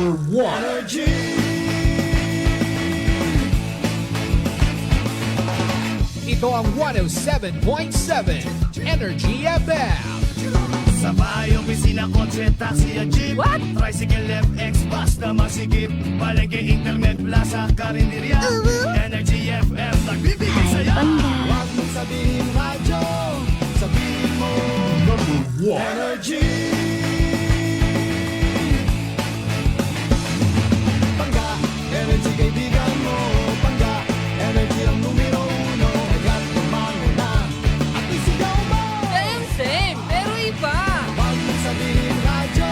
#1 Energy. Ito ang 107.7 Energy FM. Sa bahay, opisina, kotse, taxi at jeep. What? Tricycle, FX, basta masigip. Palengke, internet, plaza, karinderya. Energy FM, nagbibigay saya. Huwag mong sabihin radyo, sabihin mo #1 Energy. Pangga, energy kaibigan mo. Pangga, energy ang numero 1. Kaya't tumango na at isigaw mo. Same, pero iba. Huwag mong sabihin radyo,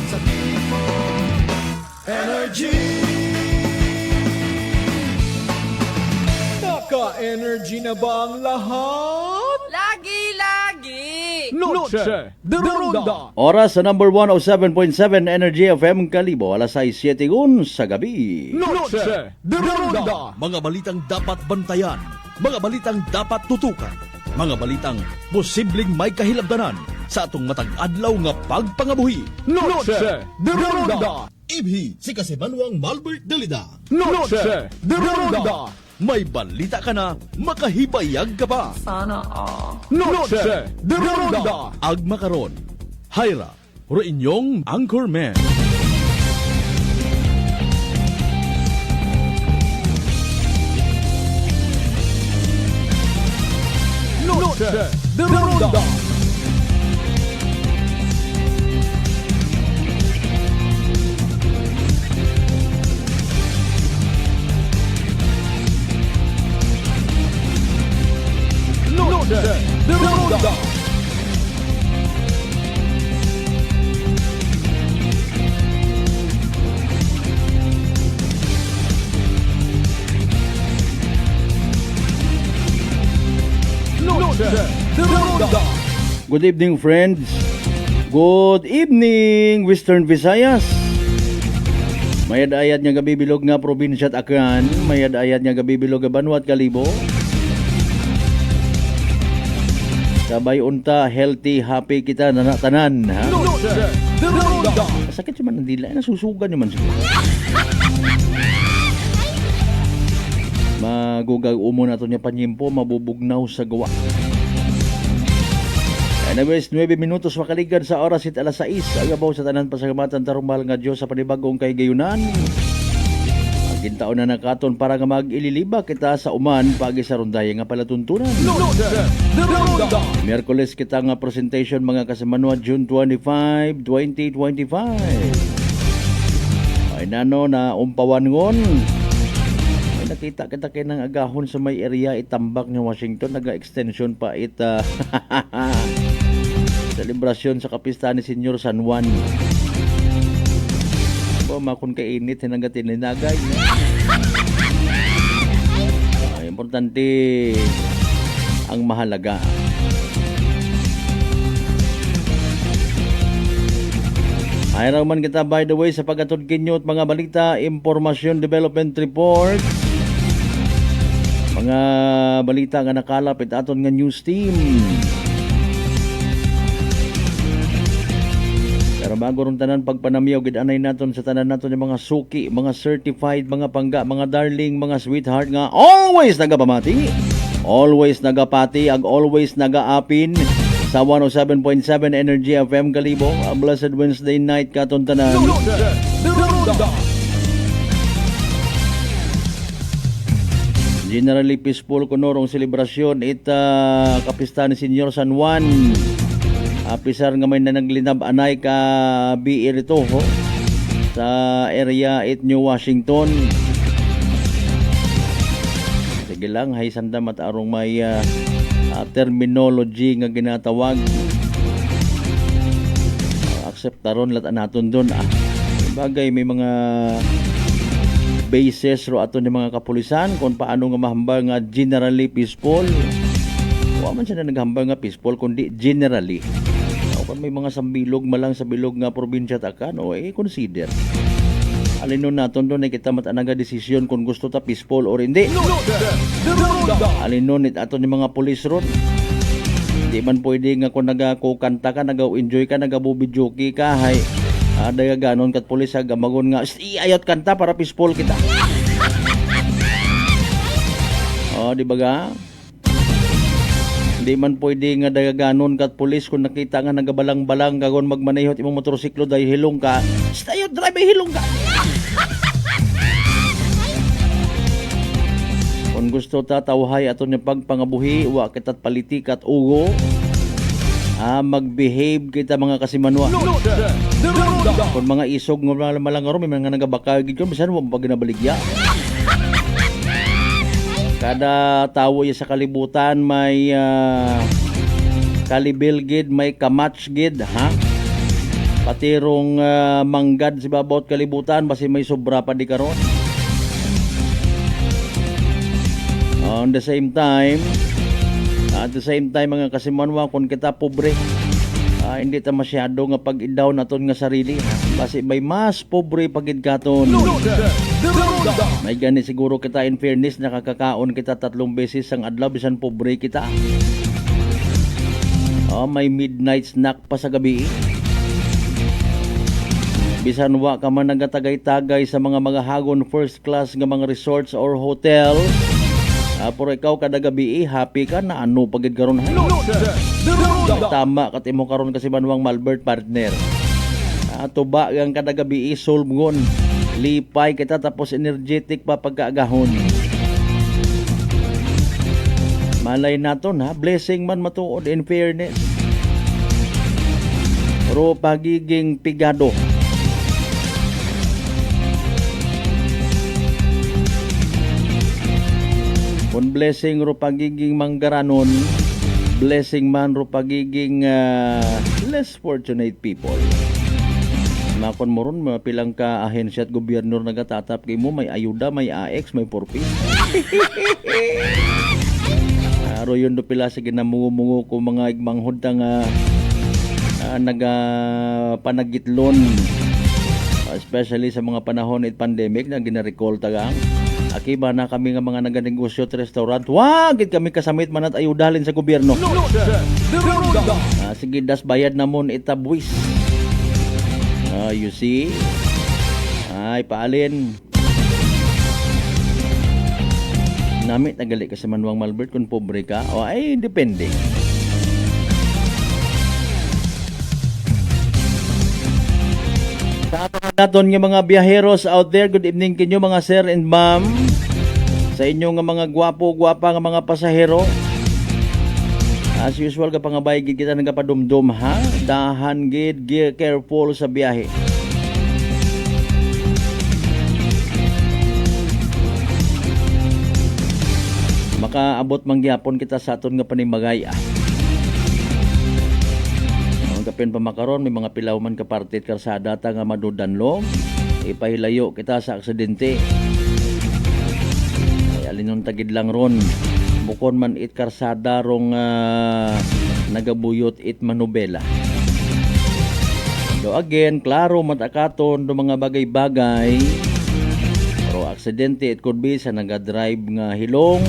sabihin mo Energy. Naka-energy na ba ang lahat? Lagi. Noche de Ronda. Oras sa number 107.7 Energy FM Kalibo, alas 6:07 sa gabi. Noche de Ronda. Mga balitang dapat bantayan, mga balitang dapat tutukan, mga balitang posibleng may kahilabdanan sa atong matag adlaw nga pagpangabuhi. Noche de Ronda. Ibhi si Kasimanwang Malbert Dalida. Noche de Ronda. May balita ka na, makahibayag ka pa. Sana all. Noche de Ronda. Agma karon, Hyra, ro inyong Anchorman. Noche de Ronda. Noche de Ronda. Noche de Ronda. Good evening, friends. Good evening, Western Visayas. Mayad-ayad nga gabibilog nga probinsya at Aklan, mayad-ayad nga gabibilog nga Banwa at Kalibo. Sabay unta, healthy, happy kita na tanan, ha? Noche de Ronda. Sakit man ang dila, nasusugan naman siguro. Magugag umo na ito niya panyimpo, mabubugnaw sa gawa. Anyways, 9 minutos makaligan sa oras it alas 6. Agabaw sa tanan pasagamatan tarumbal nga Diyos sa panibagong kay gayunan. Ang kintaon na nakaton para nga mag-ililiba kita sa uman pagi sa rundaya nga palatuntunan. Noche de Ronda. Miyerkules kita nga presentation mga kasamanwa June 25, 2025. Ay nano na umpawan ngon. Ay nakita kita kay nang agahon sa may area itambak ni Washington, naga-extension pa ita. Selebrasyon sa kapistahan ni Senyor San Juan. O makon kay init hinanggatin linagay. Ay, importante ang mahalaga. Ay man kita by the way sa pagkatod kinyo at mga balita, impormasyon, development report, mga balita nga nakalapit aton nga news team. Pero bago ron tanan pagpanamiyaw gidanay naton sa tanan naton yung mga suki, mga certified, mga pangga, mga darling, mga sweetheart nga always nagapamati, always nagapati, ag always nagaapin sa 107.7 Energy FM Kalibo. A blessed Wednesday night katon tanan. Noche de Ronda. Generally peaceful kunorong selebrasyon ita kapistahan ni Senyor San Juan. Apisar nga may nanaglinab anay ka BR ito ho, sa area it New Washington. Sige lang, hay sanda matarong may terminology nga ginatawag. Accept taron lat anaton doon. Bagay may mga bases ro aton ni mga kapulisan kung paano nga mahambal nga generally peaceful. Wa man siya na naghambal nga peaceful kundi generally. Kung may mga sambilog malang sa bilog nga probinsya takan o consider. Alinon naton doon ay kita matanaga desisyon kung gusto ta peaceful or hindi. Noche de Ronda. Alinon it aton ni mga pulis ron. Di man pwede nga kung nagakukanta ka, nag-enjoy ka, nag-bubidyoki ka, hay Ada ganon kat pulis gamagon nga ayot kanta para peaceful kita. Di ba ga? Hindi man pwede nga dagaganon kat pulis kung nakita nga nagabalang-balang gagon magmanayot imong motorsiklo dahil hilong ka. Ayot drive hilong ka. Kung gusto ta tawhay aton nga pagpangabuhi wa kitat politik at ugo. Mag-behave kita mga kasimanwa. Kung mga isog nga malangaro may mga nagabakagid ko bisan mo pag ginabaligya. Kada tawo sa kalibutan may kalibilgid, may kamatchgid, ha? Patirong manggad si babot kalibutan basi may sobra pa di karon. On the same time, mga kasimanwa, kung kita pobre, hindi ta masyado nga pag-idaw naton nga sarili. Kasi may mas pobre pagid katon. May gani siguro kita in fairness nakakakaon kita 3 beses ang adlaw bisan pobre kita. May midnight snack pa sa gabi. Bisan wa ka man nagatagay-tagay sa mga hagon first class nga mga resorts or hotel. Pero ikaw kada gabi happy ka na ano pagid karon. Tama kat imo karon kasi manuang Malbert partner. Tuba ang kada gabi solbgon. Lipay kita tapos energetic pa pagkaagahon. Malay naton blessing man matuod in fairness. Pero pagiging pigado. Kung blessing ro pagiging manggaranon, blessing man ro pagiging less fortunate people. Makon mo ron, pilang ka ahensya at gobyerno nagatatap kay mo, may ayuda, may AX, may porpis. Aro yun do pila sige namungo-mungo ko mga igmanghod nga nagapanagitlon. Especially sa mga panahon it pandemic na gina-recall tagang. Akiba na kami nga mga naganegosyo at restaurant. Wagit kami kasamit man at ayudalin sa gobyerno. Sige, das bayad namon itabwis. You see? Ay, paalin. Namit nagali ka sa manuang Malbert kung pobre ka. Ay, depende. Sa ato naton nga mga biyaheros out there, good evening kinyo mga sir and ma'am. Sa inyo nga mga gwapo-gwapa nga mga pasahero. As usual ka pangabay gid kita nagapadumdum ha. Dahan gid, careful sa biyahe. Makaabot man gyapon kita sa aton nga panimagay. Kapin pa makaron may mga pilaw man ka parte at karsada ta nga madudanlong ipahilayo kita sa aksidente. Ay alinon tagid lang ron bukon man it karsada rong nagabuyot it manobela. So again, klaro matakaton do mga bagay-bagay. Pero aksidente it could be sa nagadrive nga hilong.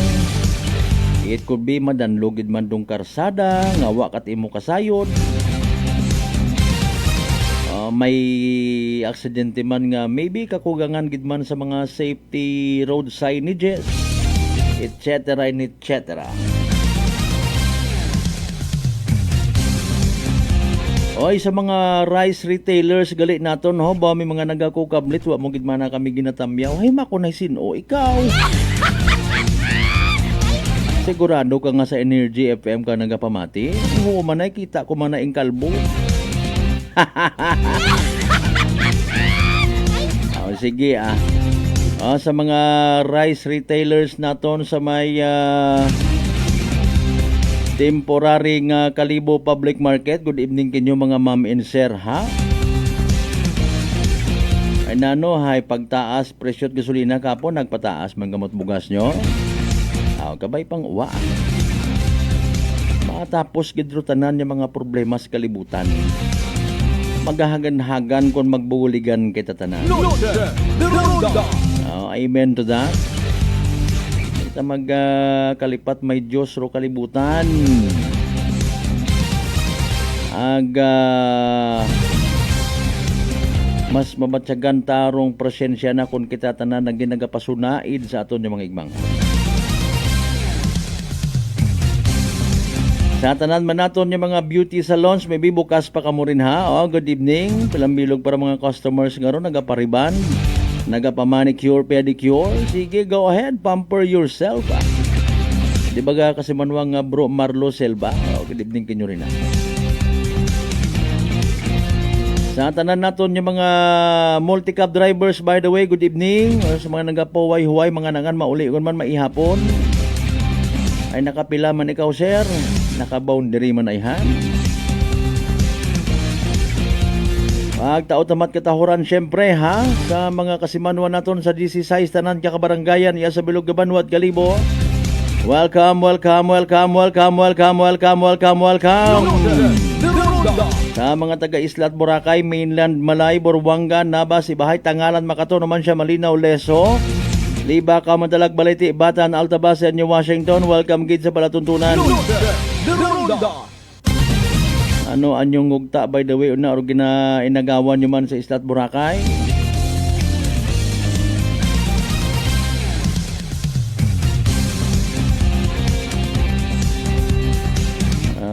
It could be madanlogid man dong karsada nga wa kat imo kasayod. May aksidente man nga maybe kakugangan gid man sa mga safety road signages etc. and etc. Oy, sa mga rice retailers gali naton ho ba may mga nagakukablit wa mo gid man na kami ginatamyaw. Hay mako na sino ikaw. Sigurado ka nga sa Energy FM ka nagapamati. Oo man ay kita ko man na ing kalbo. Sige sa mga rice retailers naton sa may temporary nga Kalibo Public Market, good evening kinyo mga ma'am and sir ha. Ay nano hay pagtaas presyo at gasolina kapon nagpataas man gamot bugas nyo. Kabay pang uwa. Matapos gidro tanan yung mga problema sa kalibutan. Maghahagan-hagan kung magbuligan kita tanan. Amen to that. Kita magkalipat may Diyos ro kalibutan. mas mabatyagan tarong presensya na kung kita tanan na ginagapasunaid sa aton yung mga igmang. Sa tanan man naton yung mga beauty salons, may bukas pa kamo rin ha. Oh, good evening. Pilambilog para mga customers nga ron, nagapariban, nagapamanicure, pedicure. Sige, go ahead, pamper yourself. Di ba ga kasi manuang bro Marlo Selva? Oh, good evening kinyo rin ha. Sa tanan naton yung mga multi-cab drivers, by the way, good evening. Or sa mga nagapahuway-huway, mga nangan mauli kung man maihapon. Ay nakapila man ikaw, sir. Naka-boundary man ay han. Pagtao tamat katahuran syempre ha sa mga kasimanwan naton sa 16 tanan kakabaranggayan iya sa Bilog Gabanwat Galibo. Welcome, welcome, welcome, welcome, welcome, welcome, welcome, welcome. Sa mga taga-Isla at Boracay, Mainland, Malay, Boruanga, Nabas, Ibahay, Tangalan, Makato naman siya, Malinaw, Leso, Liba, Kamadalag, Baliti, Batan, Altabase, New Washington. Welcome gid sa palatuntunan. Ano anyong ngugta by the way una or inagawan nyo man sa Isla at Boracay?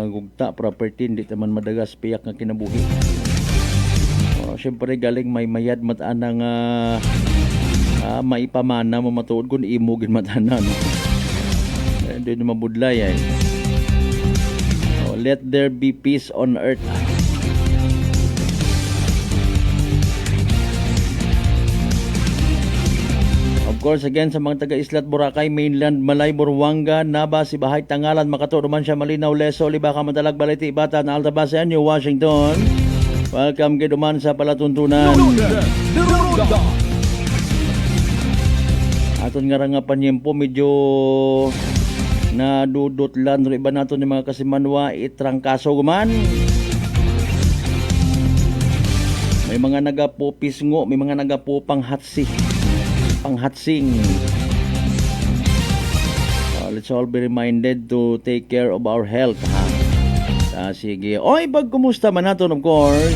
Gugta property hindi taman madagas piyak nga kinabuhi. Syempre galing may mayad matanang maipamana mo matuod kun imugin matana no. Hindi na mabudlay ay. Let there be peace on earth. Of course, again, sa mga taga-Isla at Boracay, Mainland, Malay, Boruanga, Nabas, Ibahay, Tangalan, Makato, Roman siya, Malinaw, Leso, Liba, Kamadalag, Baliti, Batan, Altabase, New Washington. Welcome kayo duman sa palatuntunan. Aton nga nga panyempo, medyo nadudot lan iba nato ni mga kasimanwa itrangkaso guman. May mga nagapo pisngo, may mga nagapo panghatsing. Let's all be reminded to take care of our health ha. Sige. Oy, pag kumusta man nato of course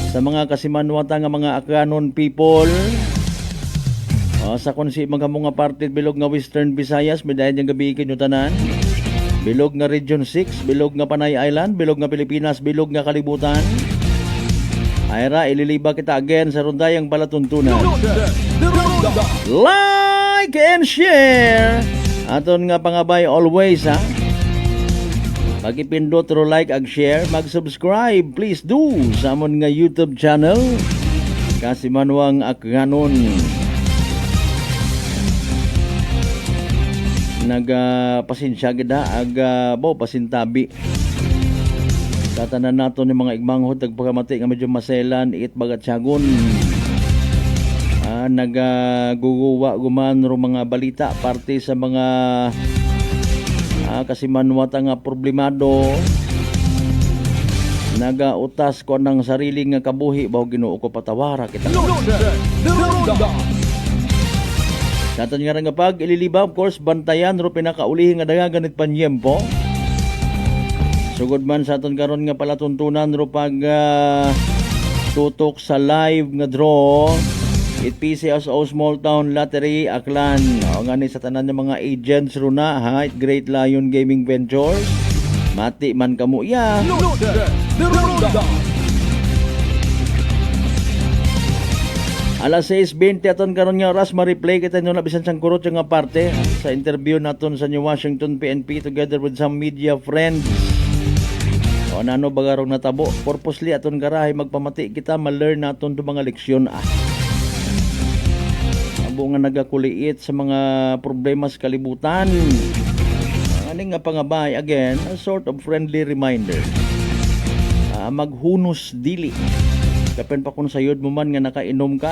sa mga kasimanwa nga mga Akanon people. Sa konsi mga parte bilog nga Western Visayas, medayan yung gabi kinyo tanan. Bilog nga Region 6, bilog nga Panay Island, bilog nga Pilipinas, bilog nga kalibutan. Ayra, ililiba kita again sa rundayang palatuntunan. Like and share. Aton nga pangabay always ha. Pagipindot ro like ag share, mag-subscribe please do sa amon nga YouTube channel. Kasimanwang Akanon. Nagpasensya gida ag pasintabi tatanan nato ni mga igmanghod tagpakamati nga medyo maselan it bagat siyagon. Nagaguguwa guman ro mga balita parte sa mga kasimanwata nga problemado nagautas ko ng sarili nga kabuhi baw Ginoo ko patawara kita. Daton nga nga pag ililiba of course bantayan ro pinakaulihi nga dagaganit panyempo. Sugod man sa aton karon nga palatuntunan ro pag tutok sa live nga draw it PCSO Small Town Lottery Aklan. O nga ni sa tanan ng mga agents ro na ha, it Great Lion Gaming Ventures. Mati man kamo ya. Alas 6:20 aton karon nga oras ma-replay kita nyo na bisan sang kurot nga parte sa interview naton sa New Washington PNP together with some media friends. O nano bagarong natabo purposely aton garahay magpamati kita ma-learn naton to mga leksyon abo nga nagakuliit sa mga problema sa kalibutan. Ani nga pangabay again a sort of friendly reminder. Maghunos dili kapen pa kung sayod mo man nga nakainom ka,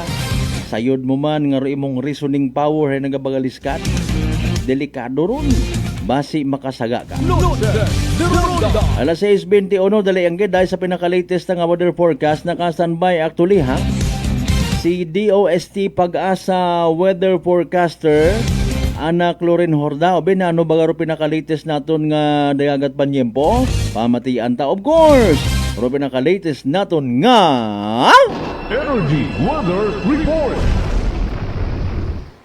sayod mo man nga imong reasoning power ay nagabagaliskat, delikado ron basi makasaga ka. Alas 6:21 dali ang gid dahil sa pinaka-latest nga weather forecast naka-standby actually ha. Si DOST Pag-asa weather forecaster Ana Clorin Horda o binano bagaro pinaka-latest naton nga dayagat panyempo pamatian ta of course. Pero pinaka-latest naton nga Energy Weather Report.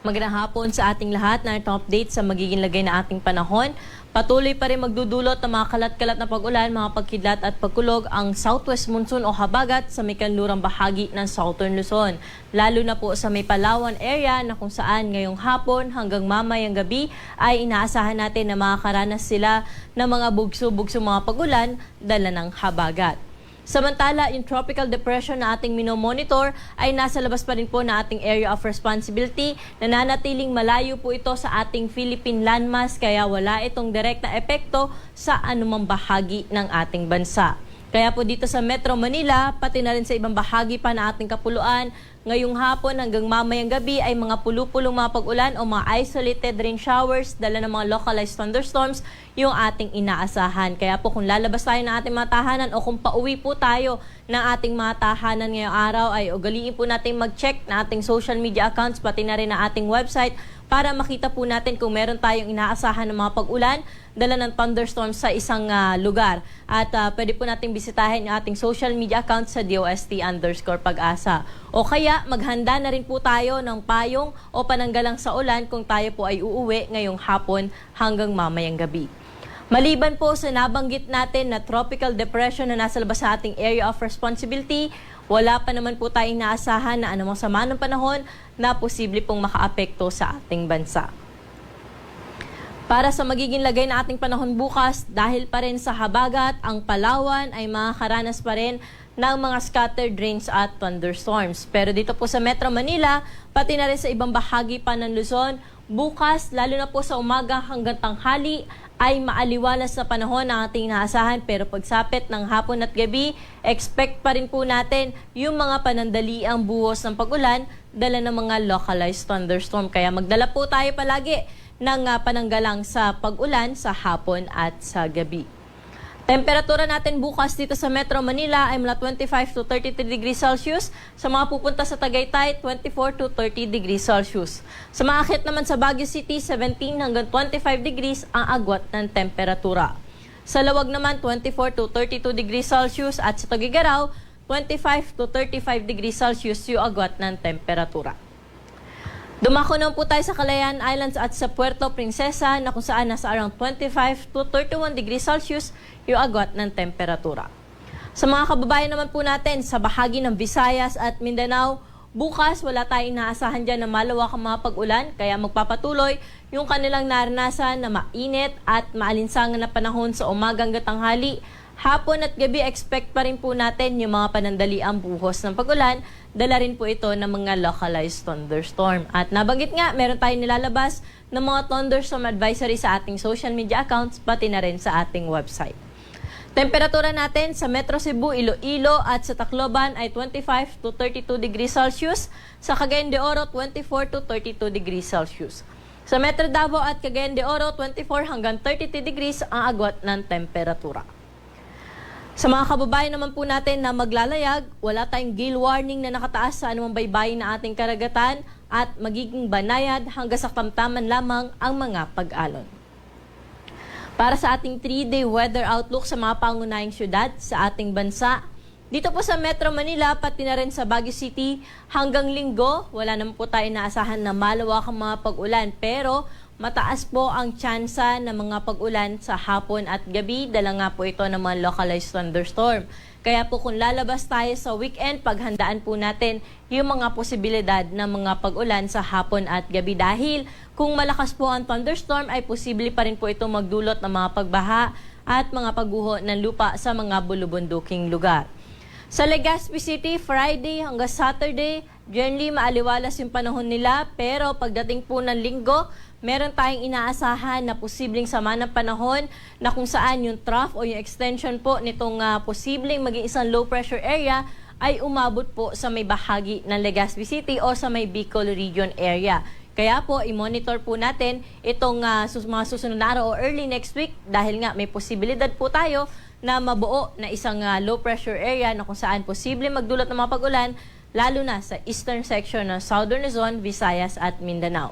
Magandang hapon sa ating lahat na itong update sa magiging lagay na ating panahon. Patuloy pa rin magdudulot ng mga kalat-kalat na pag-ulan, mga pagkidlat at pagkulog ang southwest monsoon o habagat sa may kanlurang bahagi ng Southern Luzon. Lalo na po sa may Palawan area na kung saan ngayong hapon hanggang mamayang gabi ay inaasahan natin na makakaranas sila ng mga bugso-bugso mga pag-ulan dala ng habagat. Samantala, yung tropical depression na ating minomonitor ay nasa labas pa rin po na ating area of responsibility. Nananatiling malayo po ito sa ating Philippine landmass kaya wala itong direct na epekto sa anumang bahagi ng ating bansa. Kaya po dito sa Metro Manila, pati na rin sa ibang bahagi pa na ating kapuluan, ngayong hapon hanggang mamayang gabi ay mga pulupulong mga pag-ulan o mga isolated rain showers, dala ng mga localized thunderstorms, yung ating inaasahan. Kaya po kung lalabas tayo ng ating mga tahanan o kung pauwi po tayo ng ating mga tahanan ngayong araw, ay ugaliin po natin mag-check na ating social media accounts, pati na rin na ating website, para makita po natin kung meron tayong inaasahan ng mga pag-ulan, dala ng thunderstorms sa isang lugar. At pwede po natin bisitahin yung ating social media account sa DOST_pag-asa. O kaya maghanda na rin po tayo ng payong o pananggalang sa ulan kung tayo po ay uuwi ngayong hapon hanggang mamayang gabi. Maliban po sa nabanggit natin na tropical depression na nasa labas sa ating area of responsibility, wala pa naman po tayong naasahan na anumang sama ng panahon na posible pong makaapekto sa ating bansa. Para sa magiging lagay na ating panahon bukas, dahil pa rin sa habagat, ang Palawan ay makakaranas pa rin ng mga scattered rains at thunderstorms. Pero dito po sa Metro Manila, pati na rin sa ibang bahagi pa ng Luzon, bukas, lalo na po sa umaga hanggang tanghali, ay maaliwalas na panahon ang ating naasahan, pero pagsapit ng hapon at gabi, expect pa rin po natin yung mga panandaliang buhos ng pag-ulan, dala ng mga localized thunderstorm. Kaya magdala po tayo palagi ng pananggalang sa pag-ulan sa hapon at sa gabi. Temperatura natin bukas dito sa Metro Manila ay mula 25 to 33 degrees Celsius. Sa mga pupunta sa Tagaytay, 24 to 30 degrees Celsius. Sa mga akit naman sa Baguio City, 17 hanggang 25 degrees ang agwat ng temperatura. Sa Lawag naman, 24 to 32 degrees Celsius at sa Tugigaraw, 25 to 35 degrees Celsius yung agwat ng temperatura. Dumako naman po tayo sa Calayan Islands at sa Puerto Princesa na kung saan nasa around 25 to 31 degrees Celsius yung agwat ng temperatura. Sa mga kababayan naman po natin sa bahagi ng Visayas at Mindanao, bukas wala tayong inaasahan dyan na malawakang mga pag-ulan kaya magpapatuloy yung kanilang naranasan na mainit at maalinsangan na panahon sa umagang tanghali. Hapon at gabi, expect pa rin po natin yung mga panandaliang buhos ng pag-ulan. Dala rin po ito ng mga localized thunderstorm. At nabanggit nga, meron tayong nilalabas ng mga thunderstorm advisory sa ating social media accounts, pati na rin sa ating website. Temperatura natin sa Metro Cebu, Iloilo at sa Tacloban ay 25 to 32 degrees Celsius. Sa Cagayan de Oro, 24 to 32 degrees Celsius. Sa Metro Davao at Cagayan de Oro, 24 hanggang 32 degrees ang agwat ng temperatura. Sa mga kababayan naman po natin na maglalayag, wala tayong gale warning na nakataas sa anumang baybayin na ating karagatan at magiging banayad hanggang sa tamtaman lamang ang mga pag-alon. Para sa ating 3-day weather outlook sa mga pangunahing syudad sa ating bansa, dito po sa Metro Manila, pati na rin sa Baguio City, hanggang Linggo, wala naman po tayo naasahan na malawakang mga pag-ulan, pero mataas po ang tsansa ng mga pag-ulan sa hapon at gabi, dala nga po ito ng mga localized thunderstorm. Kaya po kung lalabas tayo sa weekend, paghandaan po natin yung mga posibilidad ng mga pag-ulan sa hapon at gabi. Dahil kung malakas po ang thunderstorm, ay posible pa rin po ito magdulot ng mga pagbaha at mga pagguho ng lupa sa mga bulubunduking lugar. Sa Legazpi City, Friday hanggang Saturday, generally maaliwalas yung panahon nila, pero pagdating po ng Linggo, meron tayong inaasahan na posibleng sama ng panahon na kung saan yung trough o yung extension po nitong posibleng maging isang low pressure area ay umabot po sa may bahagi ng Legazpi City o sa may Bicol region area. Kaya po, i-monitor po natin itong mga susunod na araw o early next week dahil nga may posibilidad po tayo na mabuo na isang low pressure area na kung saan posible magdulot ng mga pag-ulan lalo na sa eastern section ng Southern Luzon, Visayas at Mindanao.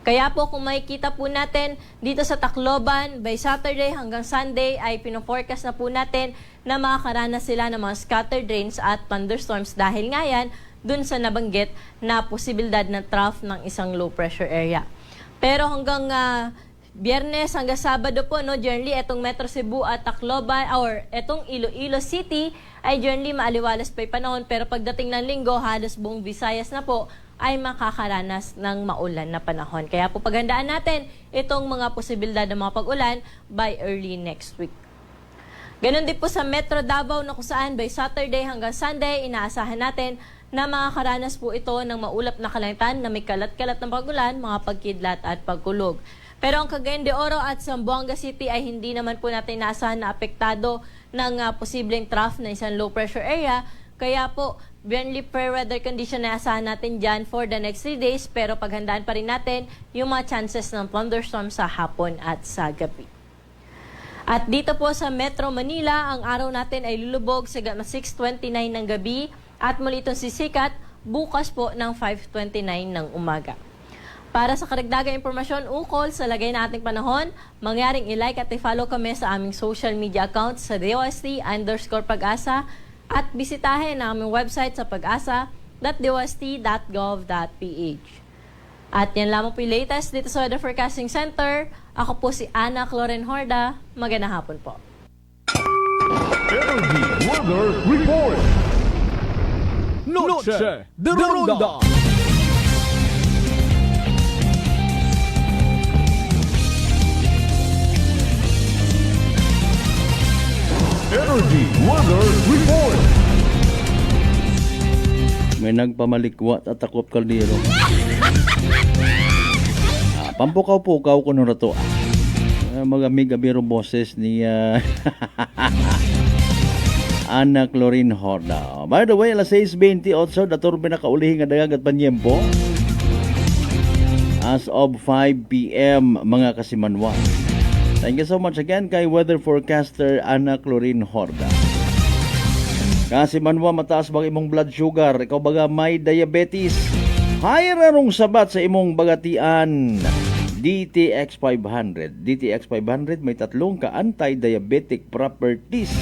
Kaya po kung makikita po natin dito sa Tacloban, by Saturday hanggang Sunday ay pino-forecast na po natin na makakaranas sila ng mga scattered rains at thunderstorms dahil nga yan dun sa nabanggit na posibilidad ng trough ng isang low pressure area. Pero hanggang Biyernes hanggang Sabado po, no, generally, etong Metro Cebu at Tacloban or etong Iloilo City ay generally maaliwalas pa yung panahon. Pero pagdating ng Linggo, halos buong Visayas na po ay makakaranas ng maulan na panahon. Kaya po paghandaan natin itong mga posibilidad ng mga pag-ulan by early next week. Ganon din po sa Metro Davao na kung saan by Saturday hanggang Sunday, inaasahan natin na makakaranas po ito ng maulap na kalangitan na may kalat-kalat ng pag-ulan, mga pagkidlat at pagkulog. Pero ang Cagayan de Oro at Zamboanga City ay hindi naman po natin naasahan na apektado ng posibleng trough na isang low pressure area. Kaya po, generally fair weather condition na asahan natin dyan for the next 3 days. Pero paghandaan pa rin natin yung mga chances ng thunderstorm sa hapon at sa gabi. At dito po sa Metro Manila, ang araw natin ay lulubog sa 6:29 ng gabi at muli itong sisikat bukas po ng 5:29 ng umaga. Para sa karagdagang impormasyon ukol sa lagay na ating panahon, mangyaring i-like at i-follow kami sa aming social media accounts sa DOST_Pag-asa at bisitahin ang aming website sa pag-asa.dost.gov.ph. At yan lamang po yung latest dito sa Weather Forecasting Center. Ako po si Ana Cloren Horda. Magandang hapon po. Energy Weather Report. Noche de Ronda. Energy Weather Report. May nagpamalikwat at takop kaldero. Pampukaw-pukaw ko nung rato. Magamig-abiro boses ni Ana Clorin Horda. By the way, alas 6:28, dator pinakaulihin nga dagang at panyempo. As of 5 p.m. mga kasimanwan. Thank you so much again kay weather forecaster Ana Clorin Horda. Kasimanwa, mataas bang imong blood sugar? Ikaw baga may diabetes? Hayranong sabat sa imong bagatian. DTX 500. DTX 500 may tatlong ka-anti-diabetic properties.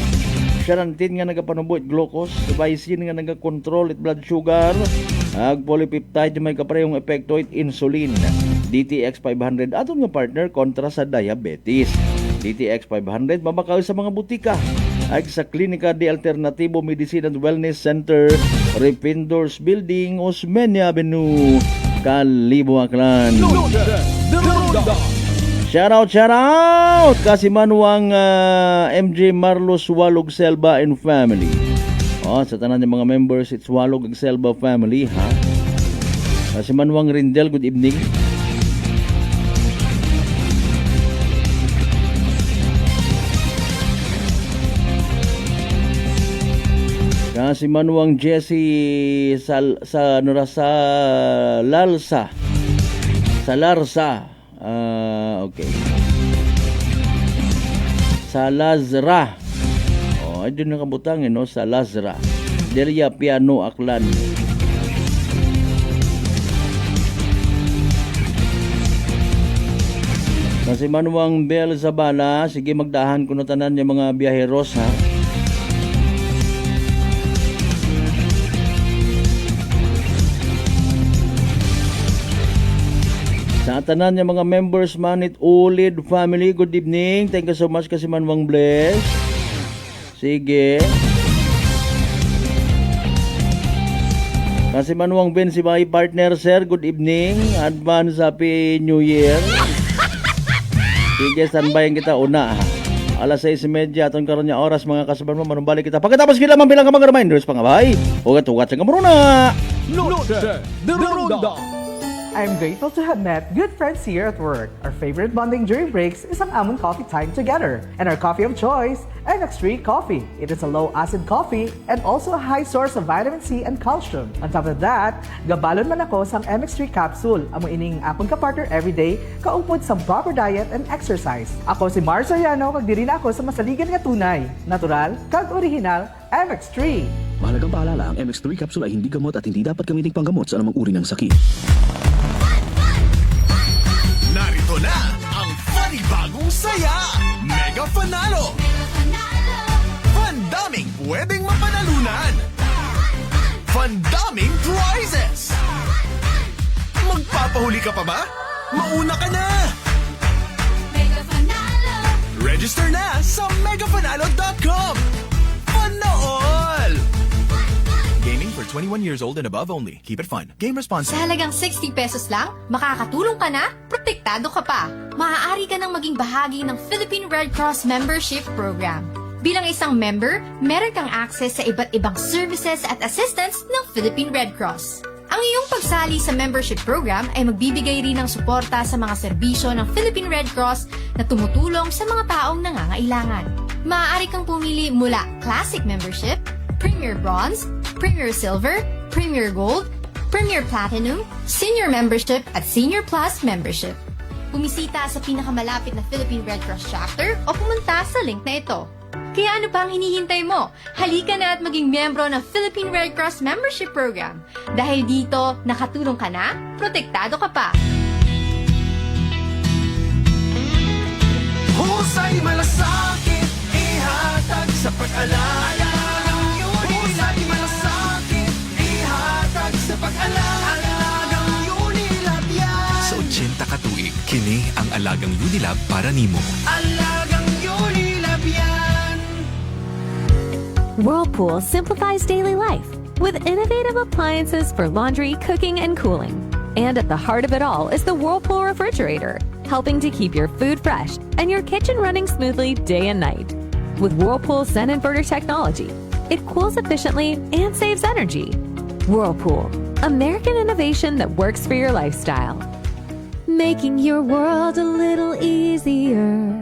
Siyarantin nga nagapanubuit glucose, devicein nga nagakontrol it blood sugar, ag polypeptide may kaparehong epekto it insulin. DTX 500 aton nga partner kontra sa diabetes. DTX 500 mabakaw sa mga butika ag sa Klinika de Alternativo Medicine and Wellness Center, Repindors Building, Osmeña Avenue, Kalibo, Aklan. Shout out kasi manuang MJ Marlos Walog Selva and family. Sa tanan ng mga members, it's Walog ag Selva family, ha? Kasi manuang Rindel, good evening. Si Manuang Jesse sa Lalsa. Sa Larsa. Okay. Sa Lazra. Ay doon nakabutang, no? Sa Lazra. Delia Piano, Aklan. Si Manuang Bel Zabala, sige magdahan ko na tanan yung mga biyaheros, ha? Sa tanan niya mga members man it Ulid family, good evening. Thank you so much kasi Manwang Bless. Sige. Kasi Manwang Ben si my partner sir, good evening. Advance happy New Year. Sige, standby kita una. Alas 6:30 aton karon nya oras mga kasaban mo manumbalik kita. Pagkatapos kita mambilang ka mga reminders pangabay. Ugat-ugat sa kamuruna. Noche de Ronda. I'm grateful to have met good friends here at work. Our favorite bonding during breaks is ang amon coffee time together. And our coffee of choice, MX3 Coffee. It is a low-acid coffee and also a high source of vitamin C and calcium. On top of that, gabalon man ako sa MX3 capsule. Amo ining akong kapartner everyday, kaupod sa proper diet and exercise. Ako si Mars Soriano, kag diri na ako sa masaligan nga tunay, natural, kag original, MX3. Mahalagang paalala, ang MX3 capsule ay hindi gamot at hindi dapat gamitin panggamot sa anumang uri ng sakit. Narito na ang panibagong saya! Mega Panalo! Panalo! pwedeng mapanalunan. Fandaming prizes! Magpapahuli ka pa ba? Mauna ka na! Register na sa megafanalo.com! Panool! Gaming for 21 years old and above only. Keep it fun. Game Sa responsibly. halagang 60 pesos lang, makakatulong ka na, protektado ka pa. Maaari ka nang maging bahagi ng Philippine Red Cross Membership Program. Bilang isang member, meron kang access sa iba't ibang services at assistance ng Philippine Red Cross. Ang iyong pagsali sa membership program ay magbibigay rin ng suporta sa mga serbisyo ng Philippine Red Cross na tumutulong sa mga taong nangangailangan. Maaari kang pumili mula Classic Membership, Premier Bronze, Premier Silver, Premier Gold, Premier Platinum, Senior Membership at Senior Plus Membership. Bumisita sa pinakamalapit na Philippine Red Cross chapter o pumunta sa link na ito. Kaya ano pa ang hinihintay mo? Halika na at maging miyembro ng Philippine Red Cross Membership Program. Dahil dito, nakatulong ka na, protektado ka pa. Husay malasakit, ihatag sa pag-alala. Husay malasakit, ihatag sa pag-alala. Alagang Unilab yan. Sa 80 ka tuig, kini ang alagang Unilab para nimo. Alagang Unilab yan. Whirlpool simplifies daily life with innovative appliances for laundry, cooking, and cooling. And at the heart of it all is the Whirlpool refrigerator, helping to keep your food fresh and your kitchen running smoothly day and night. With Whirlpool Sun Inverter technology, it cools efficiently and saves energy. Whirlpool, American innovation that works for your lifestyle. Making your world a little easier.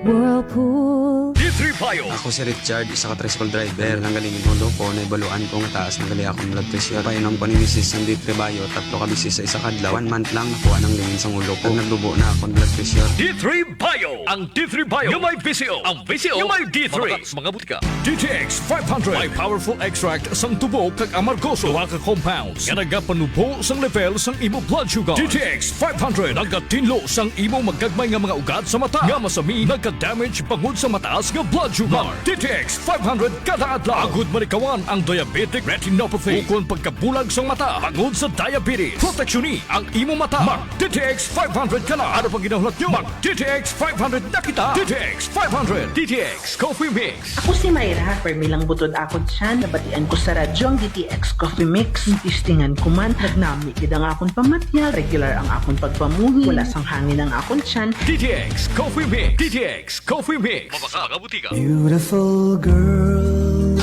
Whirlpool. D3 Bio. Ako si Richard, isa ka tricycle driver. Nanggaling yung ulo ko, naibaluan ko nga taas. Nanggali akong blood pressure. Painom ko ni Mrs. ng D3 Bio. 3 ka bisis sa isa kadlaw. 1 month lang nakuha ng lingin sa ulo ko. Nagdubo na akong blood pressure. D3 Bio. Ang D3 Bio yung may VCO. Ang VCO yung may D3. Mga butika. DTX 500. May powerful extract sang tubo kag amargoso. Duha ka compounds. Nga nagapanubo sang level sang imo blood sugar. DTX 500. Nagatinlo sang imo magkagmay nga mga ugat sa mata. Nga masami nagka-damage pangod sa mataas nga blood sugar. DTX 500 kada adlaw. Agud manikawan ang diabetic retinopathy. Ukon pagkabulag sang mata pangod sa diabetes. Proteksyon ni ang imo mata. Mag DTX 500 kana. Ano pang ginahulot nyo? Mag DTX 500 na kita. DTX 500. DTX Coffee Mix. Ako si Mayra, permilang butod ako dyan. Nabatian ko sa radyo ang DTX Coffee Mix. Tistingan ko man, nagnami gid ang akong pamatyal. Regular ang akong pagpamuhi. Wala sang hangin ang akong tiyan. DTX Coffee Mix. DTX Coffee Mix. Mga butika. Beautiful girl.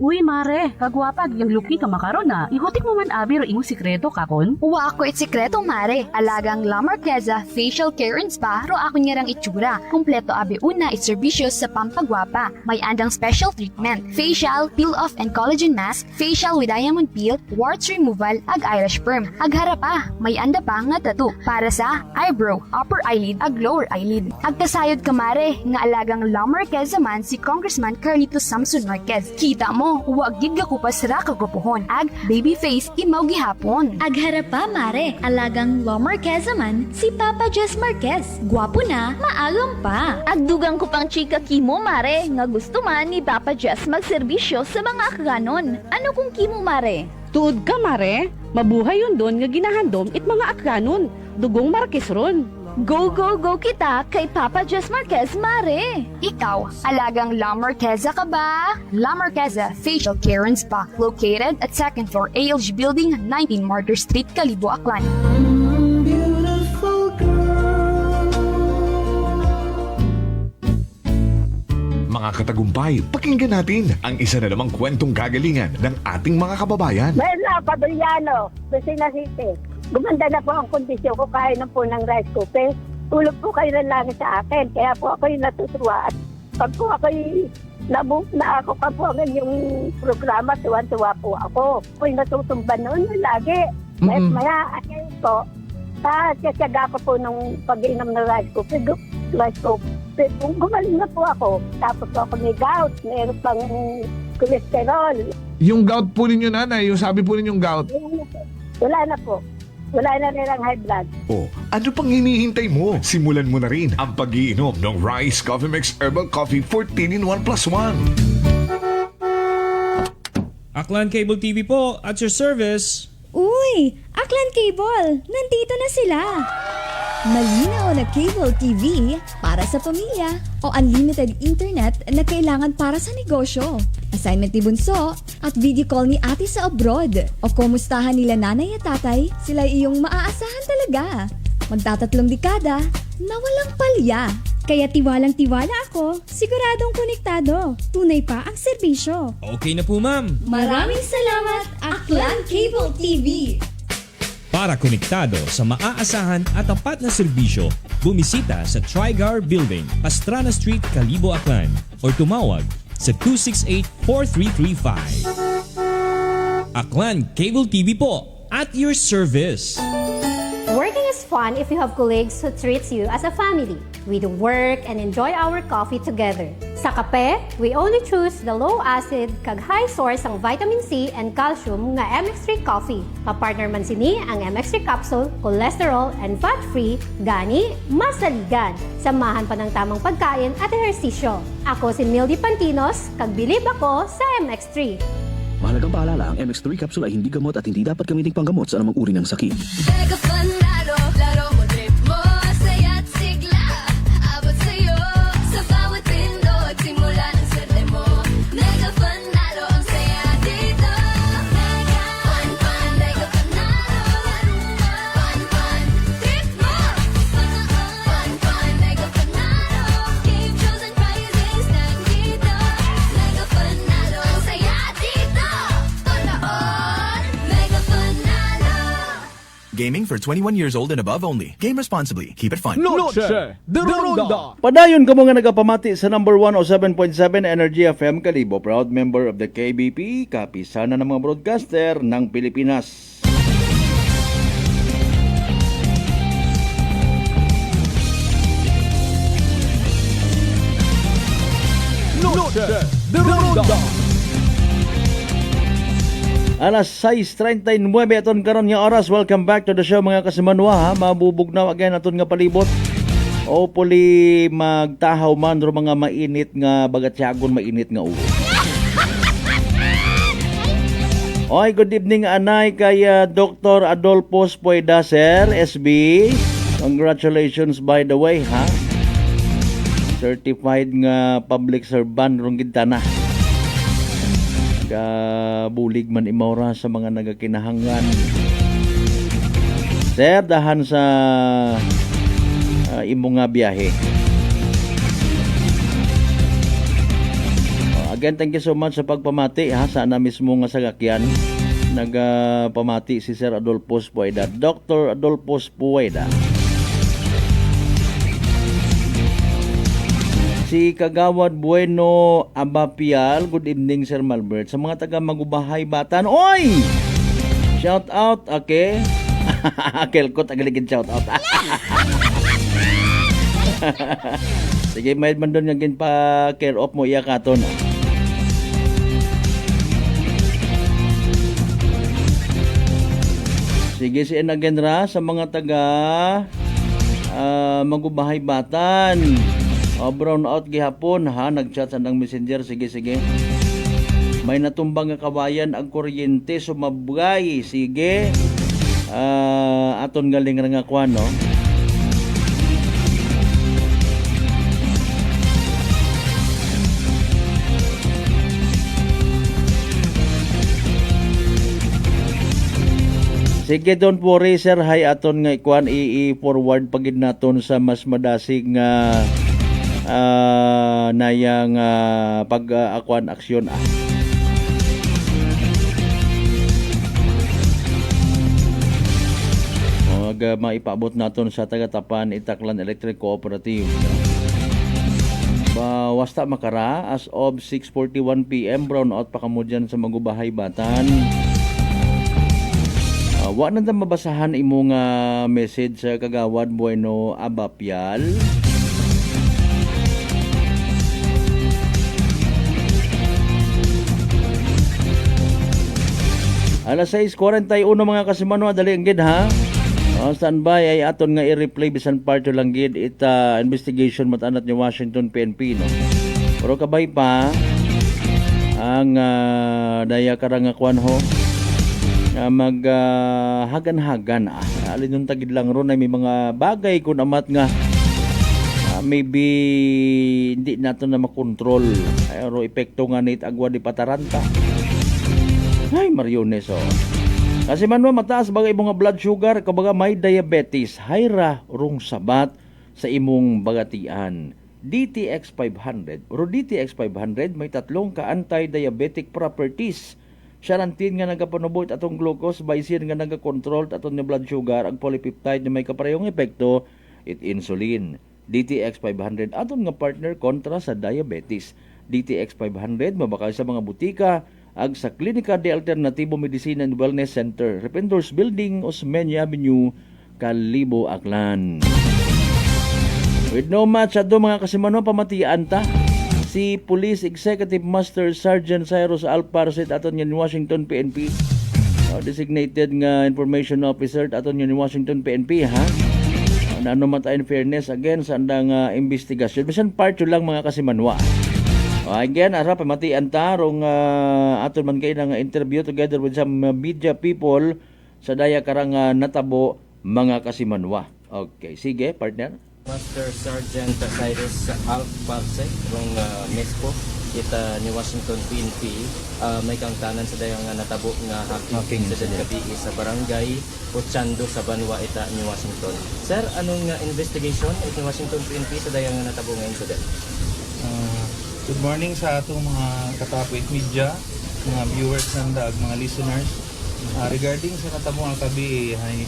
Uy, mare, kagwapag, yung luki ka makaron na. Ihutik mo man abi ro imo sikreto kakon. Uwa ako sikreto, mare. Alagang La Marqueza Facial Care and Spa ro ako niyarang itsura. Kompleto abi una iserbisyo sa pampagwapa. May andang special treatment. Facial, peel-off and collagen mask, facial with diamond peel, warts removal, ag eyelash perm. Ag harapa, may anda pa nga tattoo para sa eyebrow, upper eyelid, ag lower eyelid. Ag kasayod ka, mare, nga alagang La Marqueza man si Congressman Carlito Samson Marquez. Kita mo, huwag gid ko pa sira kagupuhon. Ag baby face imaw gihapon. Ag harapa, mare, alagang La Marqueza man si Papa Jess Marquez. Gwapo na, maalam pa. Ag dugang ko pang chika kimo, mare, nga gusto man ni Papa Jess magserbisyo sa mga akganon. Ano kung kimo, mare? Tuod ka, mare. Mabuhay yun doon nga ginahandom it mga akranon. Dugong Marquez ron. Go, go, go kita kay Papa Jess Marquez, mare! Ikaw, alagang La Marqueza ka ba? La Marqueza Facial Care and Spa, located at 2nd floor ALG Building, 19 Martyr Street, Calibo, Aklan. Beautiful girl. Mga katagumpay, pakinggan natin ang isa na namang kwentong kagalingan ng ating mga kababayan. Merla Padriano, Lucena City. Gumanda na po ang kondisyon ko kaya na po ng rice cooker. Tulog po kayo ng langit sa akin. Kaya po ako yung natutuwa. At pag po ako na ako pa po ang yung programa, tuwan-tuwa po ako. Ako yung natutumba noon lagi. Maya, ayun po. Kasyaga ko po nung pag-inom ng rice cooker. Gumaling na po ako. Tapos po ako may gout. Meron pang cholesterol. Yung gout po ninyo, nanay, yung sabi po ninyong gout. Wala na po. Wala na nilang high blood. O, ano pang hinihintay mo? Simulan mo na rin ang pag-iinom ng Rice Coffee Mix Herbal Coffee 14 in 1+1. Aklan Cable TV po, at your service. Uy! Aklan Cable! Nandito na sila! Malinaw na cable TV para sa pamilya o unlimited internet na kailangan para sa negosyo. Assignment ni Bunso at video call ni ate sa abroad. O kumustahan nila nanay at tatay, sila iyong maaasahan talaga. Magtatatlong dekada na walang palya. Kaya tiwalang-tiwala ako, siguradong konektado. Tunay pa ang serbisyo. Okay na po, ma'am. Maraming salamat, Aklan Cable TV! Para konektado sa maaasahan at tapat na serbisyo, bumisita sa Trigar Building, Pastrana Street, Calibo, Aklan, or tumawag sa 268-4335. Aklan Cable TV po, at your service. Working is fun if you have colleagues who treats you as a family. We do work and enjoy our coffee together. Sa kape, we only choose the low-acid kag high source ang vitamin C and calcium nga MX3 coffee. Kapartner man sini ang MX3 capsule, cholesterol and fat-free, gani, masaligan. Samahan pa ng tamang pagkain at ehersisyo. Ako si Mildy Pantinos, kag bilib ako sa MX3. Mahalagang paalala, ang MX3 capsule ay hindi gamot at hindi dapat gamitin panggamot sa anumang uri ng sakit. Mega fun laro, laro mo, trip mo, saya't sigla. Abot sa'yo, sa bawat pindot, simula ng swerte mo. Mega fun laro, ang saya dito. Mega fun, fun, mega fun laro. Fun, fun, trip mo. Fun, fun, mega fun laro. Game shows and prizes nandito. Mega fun laro, ang saya dito. Mega fun laro. Gaming for 21 years old and above only. Game responsibly. Keep it fun. Noche de Ronda. Padayon ka mo nga nagapamati sa number 107.7 Energy FM Calibo. Proud member of the KBP, kapisana ng mga broadcaster ng Pilipinas. Noche de Ronda. Alas 6:39 aton karon nga oras. Welcome back to the show mga kasimanwa ha. Mabubugnaw again aton nga palibot. Hopefully magtahaw man ro mga mainit nga bagatyagon, mainit nga ulo. Oy, good evening anay kay Dr. Adolfo Pueda, sir, SB. Congratulations by the way ha. Certified nga public servant rong gintana. Bulig man imawra sa mga nagakinahangan. Sir, dahan sa imo nga biyahe. Again, thank you so much sa pagpamati ha. Sana mismo nga sagakyan nagpamati si Sir Adolfo Pueda, Dr. Adolfo Pueda. Si Kagawad Bueno Abapial, good evening Sir Malbert. Sa mga taga Magubahay Batan, oy! Shout out, okay? Kelkot, agaligid shout out. Sige, may man doon nga pa care off mo, iya katon. Sige, si Enagenra sa mga taga Magubahay Batan. Brown out gihapon ha, nagchat sa ng messenger. Sige. May natumbang nga kawayan ang kuryente sumabgay. Sige. Aton galing nga kwan no. Sige, don't worry sir. Hay aton nga ikwan i-forward pagid naton sa mas madasig nga nayang pag-akuan aksyon maipaabot naton sa Tagatapan Itaklan Electric Cooperative. Wasta makara as of 6:41 PM, brown out pa kamo dyan sa Magubahay Batan. Wa na mabasahan imong message sa Kagawad Bueno Abapial. Alas 6:41 mga kasimano, dali ang gid ha. Standby ay aton nga i-replay bisan part lang gid ita investigation matanat ni Washington PNP no. Pero kabay pa ang daya karang kwan ho mag hagan-hagan alin yung tagid lang ron ay may mga bagay kun amat nga maybe hindi nato na makontrol pero epekto nga nit agwa di pataranta ay Mariones kasi man mataas bagay mga blood sugar kabaga may diabetes hayra rong sabat sa imong bagatian. DTX 500 o DTX 500 may tatlong ka anti-diabetic properties. Siarantin nga nagapanubot atong glucose, baisin nga nagakontrol atong blood sugar, ang polypeptide na may kaparehong epekto, it insulin. DTX 500 aton nga partner kontra sa diabetes. DTX 500 mabakal sa mga butika ag sa Klinika de Alternativo Medicine and Wellness Center, Rependors Building, Osmeña Avenue, Kalibo, Aklan. With no match ato mga kasimano pamatian ta si Police Executive Master Sergeant Cyrus Alparcet aton yan Washington PNP designated nga information officer aton yan Washington PNP ha ano man tayo in fairness again sa andang investigasyon bisan part lang mga kasimanwa again ara pamatian ta rong aton man kay nga interview together with some media people sa daya karang natabo mga kasimanwa. Okay sige partner. Master Sergeant Cyrus Alparcet rong MESPO kita ni Washington PNP may kangtanan sa dayang natabo nga hacking sa gabi sa barangay Pochando sa Banwa ita ni Washington. Sir, anong investigation ni Washington PNP sa dayang natabo nga incident? Good morning sa atong mga katapwit media, mga viewers nanda ag mga listeners. Regarding sa natabo nga kabi ay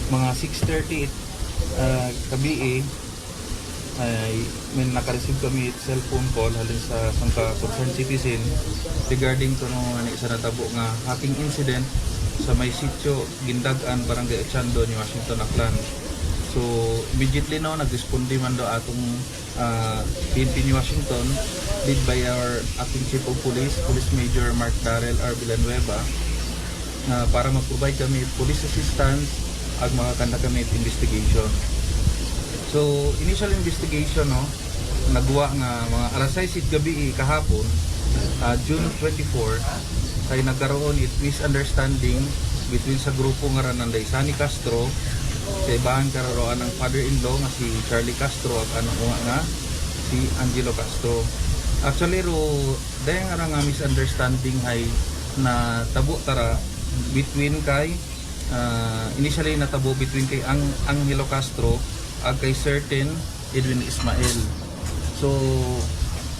mga 6:30 kabi ay may naka-receive kami cellphone call halin sa sangka concerned citizen regarding to no isa natabo nga hacking incident sa may sitio Gindagan Barangay Echando ni Washington Aklan. So immediately no nagresponde man do atong PNP ni Washington led by our acting chief of police Major Mark Darrell R. Villanueva para mag-provide kami police assistance ag makakanda kami investigation. So initial investigation no nagwa nga mga alas 6 gabi kahapon June 24 ay nagkaroon it misunderstanding between sa grupo nga rananday Sunny Castro sa ibahan karoon ng father-in-law nga si Charlie Castro at ano nga si Angelo Castro. Actually ro dahil nga misunderstanding ay na tabo tara between kay initially natabo between kay Angelo Castro ag kay certain Edwin Ismael. So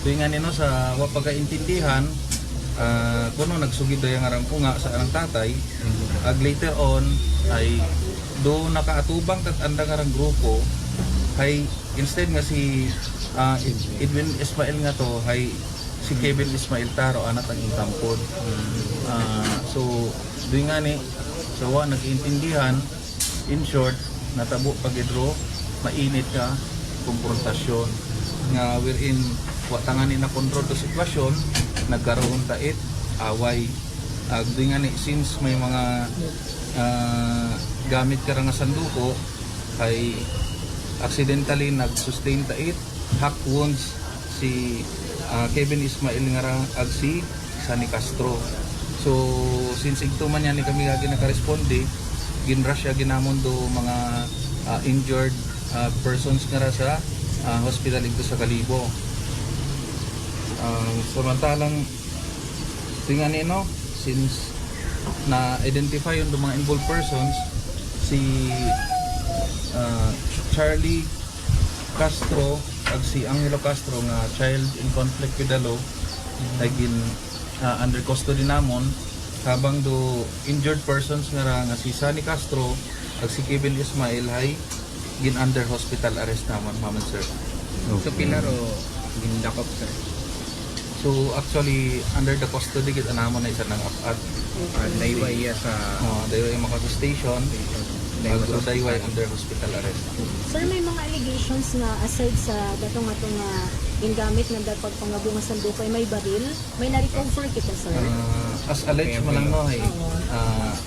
tuwing nga nino sa wapagaintindihan kuno nagsugid daya nga rang nga sa anang tatay ag later on ay do nakaatubang kat anda nga rang grupo ay instead nga si Edwin Ismael nga to ay si Kevin Ismael Taro anak ang intampod. So tuwing nga ni so nag-iintindihan in short natabo pagidro mainit ka konfrontasyon nga wherein watanganin na control to sitwasyon nagkaroon tait away nga ni since may mga gamit ka nga sanduko ay accidentally nag-sustain tait hack wounds si Kevin Ismael nga ag si Sunny Castro. So since ito man yan kami nakaresponde ginrush ginamon do mga injured persons nga sa hospital ito sa Kalibo. Samantalang tingnan no since na identify yung mga involved persons si Charlie Castro at si Angelo Castro nga child in conflict with the law ay under custody namon habang do injured persons nga si Sunny Castro at si Kevin Ismael ay gin under hospital arrest namon ma'am sir. So pinaro gindakop sir. So actually under the custody gid namon na isa nang apat. Dayway sa Dayway Makati Station. Dayway under hospital arrest. Sir, may mga allegations na aside sa datong atong gingamit na dapat pangabunga sanduko ay may baril, may na-recover kita sir? As alleged man lang no ay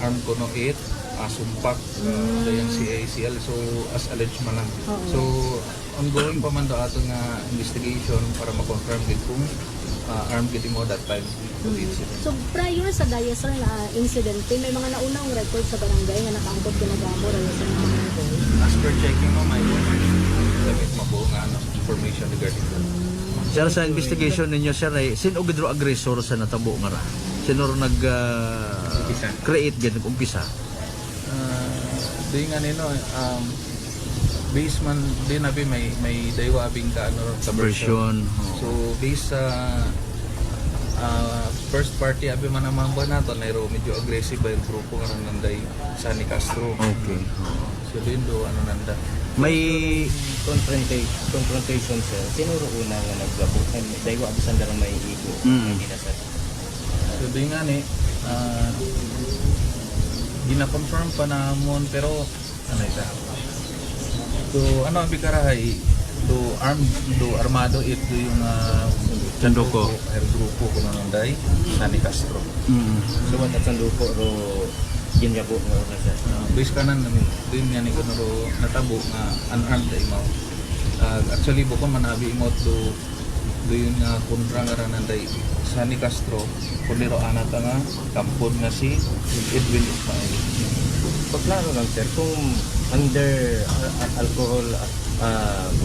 armed ko no 8 sumpak dayang CACL so as alleged man lang. So ongoing pa man do ato nga investigation para ma-confirm gid kung armed gid mo that time. So prior Before sa daya sir na incident, may mga naunang record sa barangay nga nakaangkot ginagamo rayo sa mga boy. As per checking mo, may damit mabuo nga information regarding that. Sir, sa investigation ninyo, sir, ay sino gidro aggressor sa natabo nga ra? Sino ro create gid umpisa? Di nga nino, based man din abi may daywa abing ka ano sa version. So based sa first party abi man naman ba nato nairo medyo aggressive ba yung grupo nga nanday Sunny Castro. Okay. So din do ano nanda. May confrontation sir. Sino ro una nga naglabutan? Daywa abi sandang may ego. Hindi na sir. So di nga ni gina-confirm pa namon pero ano ita. So ano ang bikarahay do armado ito yung Sanduko grupo ko nanday Sunny Castro. So what at Sanduko ro ginyabo nga una sir. Base kanan din nga ni kuno ro natabo nga unarmed ay mo. Actually bukod manabi imot do yun nga kontra nga nanday Sunny Castro kundi ro anata nga kampod nga si Edwin Ismail. Paklaro lang sir kung under alcohol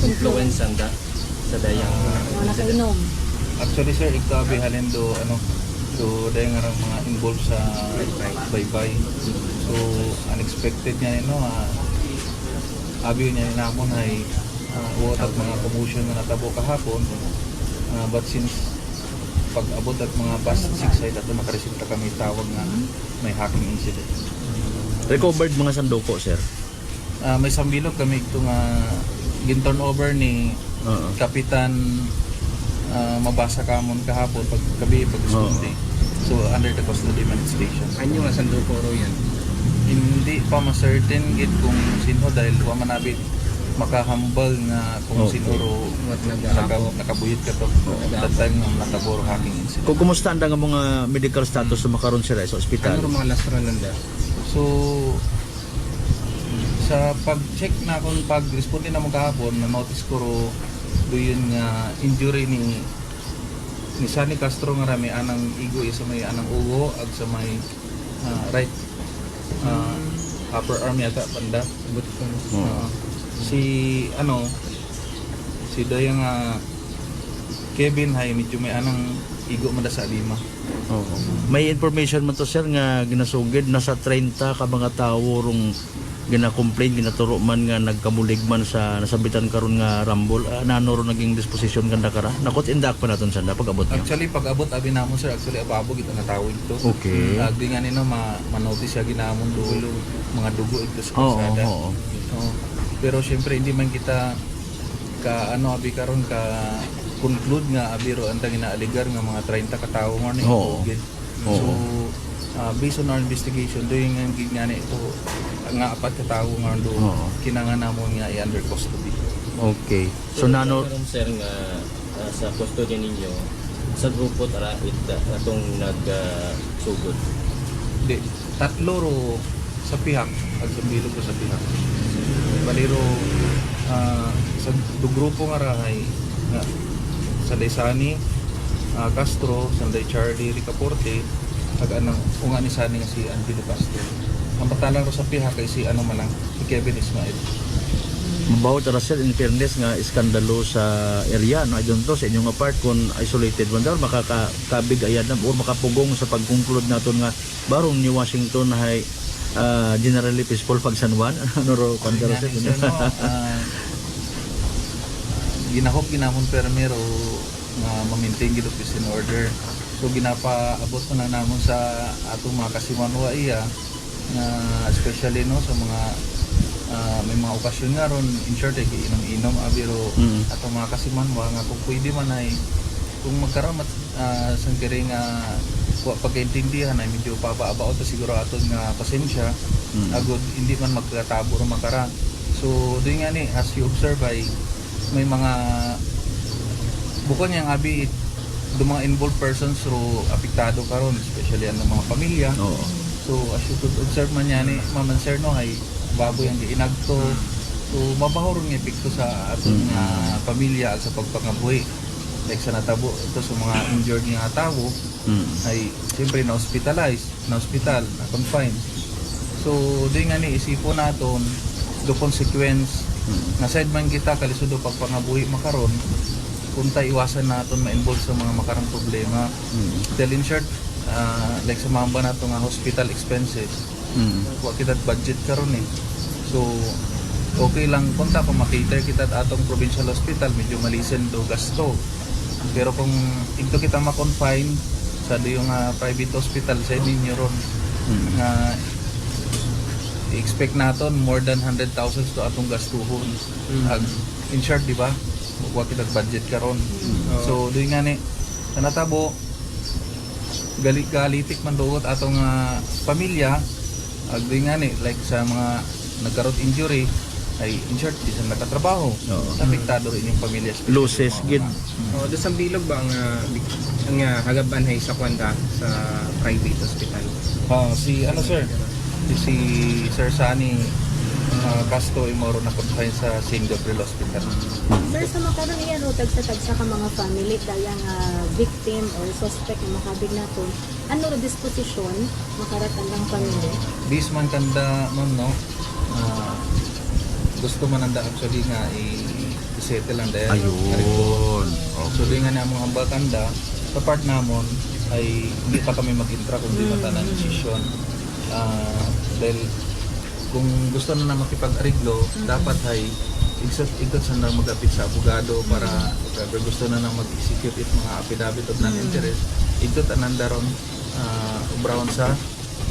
influence anda sa dayang nakainom. Actually sir ikabi halin do dayang nga mga involved sa baybay. So unexpected niya abi niya namon ay at mga commotion na natabo kahapon. But since pag-abot at mga past 6 side at makaresulta kami tawag na may hacking incident. Recovered mga sanduko, sir? May sambilog kami ito nga gin-turn over ni Kapitan Mabasa Kamon kahapon paggabi pag-Sunday. So under the custody station. Anyo nga sanduko ro yan? Hindi pa ma-certain gid kung sino dahil wa manabit makahambal nga kung sinuro nakabuyit ka to that time ng nataboro hacking incident. Kung kumusta ang mga medical status sa makaroon sila sa ospital? Ano mga last run nanda? So sa pag-check na kung pag-responde na mo kahapon na notice ko ro do yun nga injury ni Sunny Castro nga rami anang igo sa may anang ugo ag sa may right upper arm yata banda. Si dayang Kevin hay medyo may anang igo man sa lima. May information man to sir nga ginasugid nasa 30 ka mga tawo rong gina-complain ginaturo man nga nagkamulig man sa nasabitan karon nga rambol nano ro naging disposition kanda kara nakot indak pa naton sanda pag-abot niyo. Actually pag-abot abi namon sir actually ababog ito nga tawag ito. Okay. Di nga nino ma-notice ya ginamon dulo mga dugo ito sa kalsada. Pero syempre hindi man kita abi karon ka conclude nga abiro antang inaaligar nga mga 30 ka tawo nga ni COVID. So based on our investigation doing ang gingani ito nga apat ka tawo nga do kinanga namon nga i-under custody. Okay. So nano sir nga sa custody ninyo sa grupo tara atong nagsugod. Di tatlo ro sa pihak ag sambilog ko sa pihak. Baliro sa grupo nga rahay nga sa Sunny Castro, Sanday Charlie Ricaporte ag anang unga ni Sunny nga si Angelo Castro. Ang batalang ro sa pihak kay si si Kevin Ismail. Mabaw tara sir in fairness nga iskandalo sa area no I don't know sa inyong apart kung isolated man daw makakabig ayan na or makapugong sa pag-conclude naton nga barong ni Washington hay generally peaceful pag San Juan ano ro kantara sir ginahop ginamon permero nga ma-maintain gid peace and order. So ginapaabot ko na namon sa atong mga kasimanwa iya na especially no sa mga may mga okasyon nga ron in short ay inom-inom abiro atong mga kasimanwa nga kung pwede man ay kung magkaroon sang kiri nga pagkaintindihan ay medyo pababa to siguro aton nga pasensya agud hindi man magkatabo ro makara. So doon nga ni as you observe ay may mga bukod niyang abi do mga involved persons ro apektado karon especially ang mga pamilya. So as you could observe man yan maman sir no ay baboy ang giinagto. So mabaho ron nga epekto sa aton nga pamilya sa pagpangabuhi like sa natabo ito sa mga injured nga tawo ay siyempre na-hospitalize, na-hospital, na-confine. So, di nga ni isipo naton do consequence na side man kita kalisudo pagpangabuhi makaron kung tayo iwasan naton ma-involve sa mga makarang problema. Dahil in short, like sa mamba nato nga hospital expenses, wa kita budget karon eh. So, okay lang punta kung makita kita at atong provincial hospital, medyo malisen do gasto. Pero kung ito kita ma-confine sa yung private hospital sa ninyo ron, nga i-expect naton more than 100,000 to atong gastuhon. In short, di ba? Huwag kita budget karon. So, doon nga ni, sa natabo, galitik man doon atong pamilya, doon nga ni, like sa mga nagkaroon injury, ay in short, di sa nakatrabaho. Apektado rin yung pamilya. Losses, gid. Doon sa bilog ba ang hagaban hay sa kwanda sa private hospital? Si ano sir? Si Sir Sani Castro Imoro na confine sa St. Gabriel Hospital. Sir, sa makaroon iyan tag sa ka mga family dayang victim or suspect na makabig nato, ano ro disposisyon makaratan ng pamilya? Bis man kanda no, gusto man anda actually nga i-settle lang dahil. Ayun. So di nga na mga hambal kanda, sa part namon ay hindi pa kami mag-intra kung di pa tanan decision. Dahil kung gusto na makipag-ariglo, dapat ay ikot sa na magapit sa abogado para if gusto na mag-execute it mga affidavit of non-interest, ikot ananda ron brown sa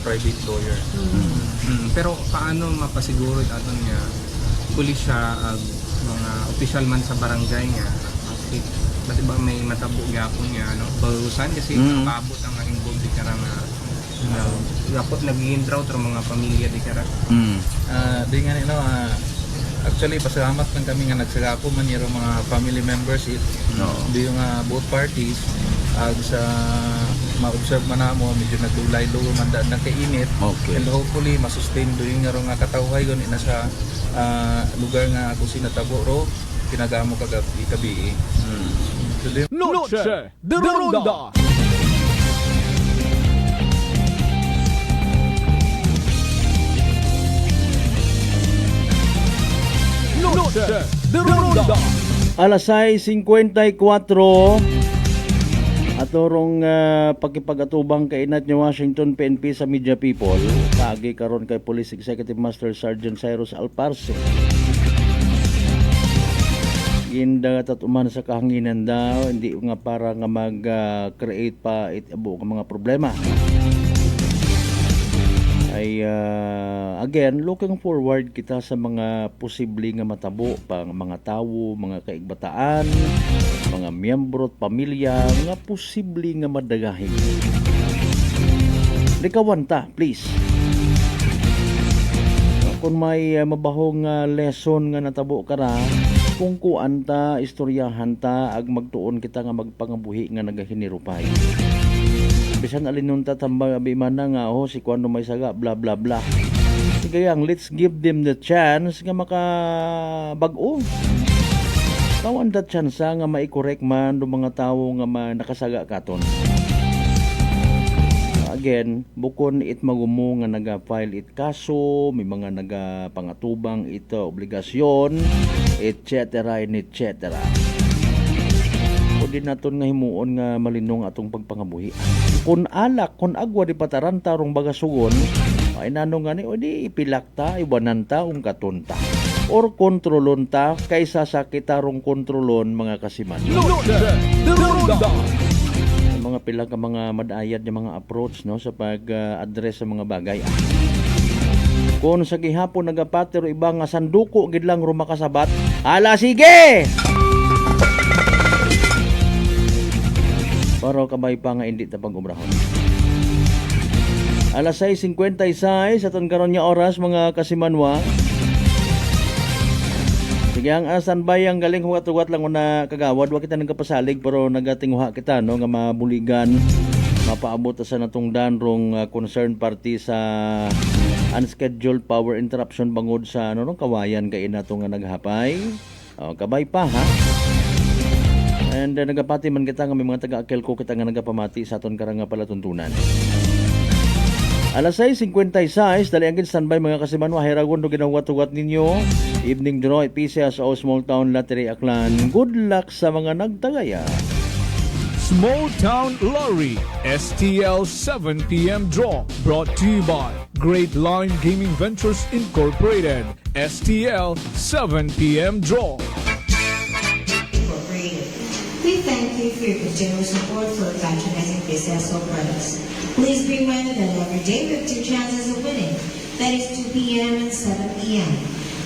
private lawyer. Pero paano mapasiguro aton nga pulis siya mga opisyal man sa barangay nga pati ba may matabo gyapon nga barusan kasi mababot ang involved di karang yapot naging drought ng mga pamilya di kara. Di nga nino actually pasalamat lang kami nga nagsagapo man yung mga family members di yung both parties sa ma-observe man namo medyo nagdulay lugo man na kainit. And hopefully masustain do yung nga katawhay gon ina sa lugar nga ako sinatabo ro pinagamo kagabi. Noche de Ronda. Noche de Ronda. Alas 6:54 atorong pagkipagatubang kainat ni Washington PNP sa Media People kaagi karon kay Police Executive Master Sergeant Cyrus Alparce. Gindagat at uman sa kahanginan daw, hindi nga para nga mag-create pa itabo ng mga problema. Ay again, looking forward kita sa mga posible nga matabo pa mga tawo, mga kaigbataan, mga miyembro at pamilya nga posible nga madagahin. Likawan ta, please. Kung may mabahong lesson nga natabo ka na, kung kuan ta, istoryahan ta, ag magtuon kita nga magpangabuhi nga nagahinirupay. Bisan alinon ta tambang abimana nga si kuano may saga bla bla bla. Sige yang, let's give them the chance nga makabag-o. Tawan that chance nga mai-correct man do mga tawo nga nakasaga katon. Again, bukon it magumo nga naga-file it kaso, may mga nagapangatubang ito obligasyon, etc. and etc. Pwede naton nga himuon nga malinong atong pagpangabuhi. Kung alak, kung agwa di pataranta rong bagasugon, ay nanong nga ni, o di ipilakta, iwananta, katunta. Or kontrolon ta, kaysa sa kita rong kontrolon mga kasiman. Mga pila ka mga madayad ng mga approach no sa pag-address sa mga bagay. Kung sa gihapon nagapatero iba nga sanduko gid lang rumakasabat, ala sige. Para kamay pa nga hindi ta pag-umrahon. Alas 6:56 aton karon nga oras mga kasimanwa. Sige ang standby ang galing huwat-huwat lang na kagawad. Wa kita nagkapasalig pero nagatingwa kita no nga mabuligan mapaabot sa natong danrong concerned party sa unscheduled power interruption bangod sa kawayan kay nato nga naghapay. Kabay pa ha. And nagapati man kita nga may mga taga-Akelco kita nga nagapamati sa aton karang nga palatuntunan. Alas 6:56, dali ang standby mga kasimanwa, hiragon do ginawat-uwat ninyo. Evening draw, PCSO Small Town Lottery Aklan. Good luck sa mga nagtagaya. Small Town Lottery STL 7 p.m. draw brought to you by Great Line Gaming Ventures Incorporated. STL 7 p.m. draw. We thank you for your continued support for patronizing PCSO products. Please be reminded that every day we have 2 chances of winning. That is 2 p.m. and 7 p.m.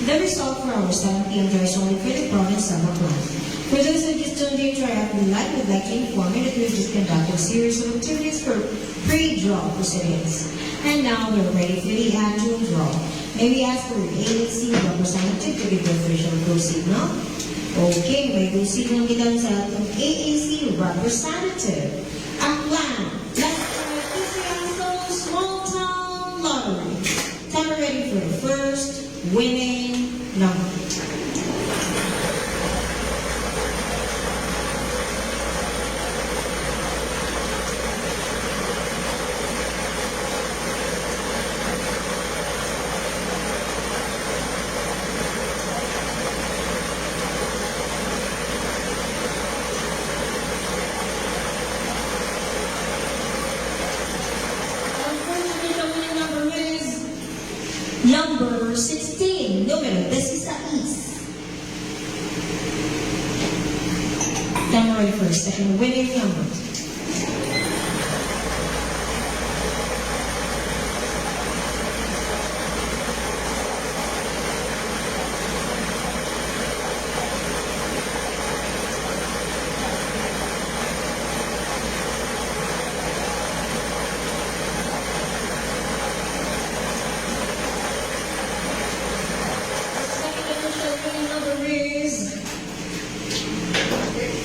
The result for our 7 p.m. draw is only for the province of Aklan. For those who just tuned in to our app, we'd like to inform you that we've just conducted a series of activities for pre-draw proceedings. And now we're ready for the actual draw. May we ask for your AAC representative to give the official go signal? Okay, may go signal kita sa atong AAC representative. Aklan, let's try PCSO Small Town Lottery. Time ready for the first winning number. Number 16, número 16. January 1st, second winning number.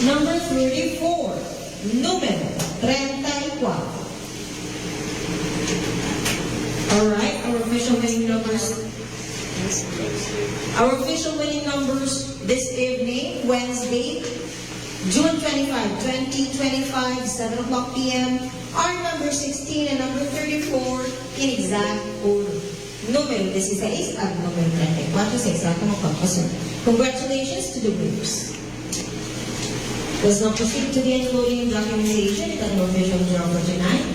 Number 34, número 34. Alright, our official winning numbers. Our official winning numbers this evening, Wednesday, June 25, 2025, 7 o'clock p.m. are number 16 and number 34 in exact order. Número 16 at número 34 sa eksaktong magpapasunod. Congratulations to the winners. Let's now proceed to the unloading and documentation at the official draw for tonight.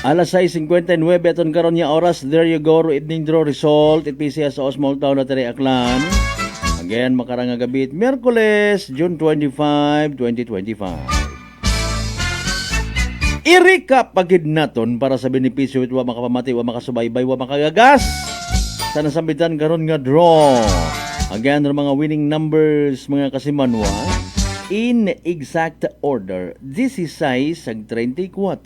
Alas 6:59 aton karon nga oras. There you go, evening draw result at PCSO Small Town Lottery Aklan. Again, makarang nga gabi, Miyerkules, June 25, 2025. I-recap pagid naton para sa benepisyo ito wa makapamati, wa makasubaybay, wa makagagas sa nasambitan karon nga draw. Again, mga winning numbers mga kasimanwa in exact order. 16 ag 34.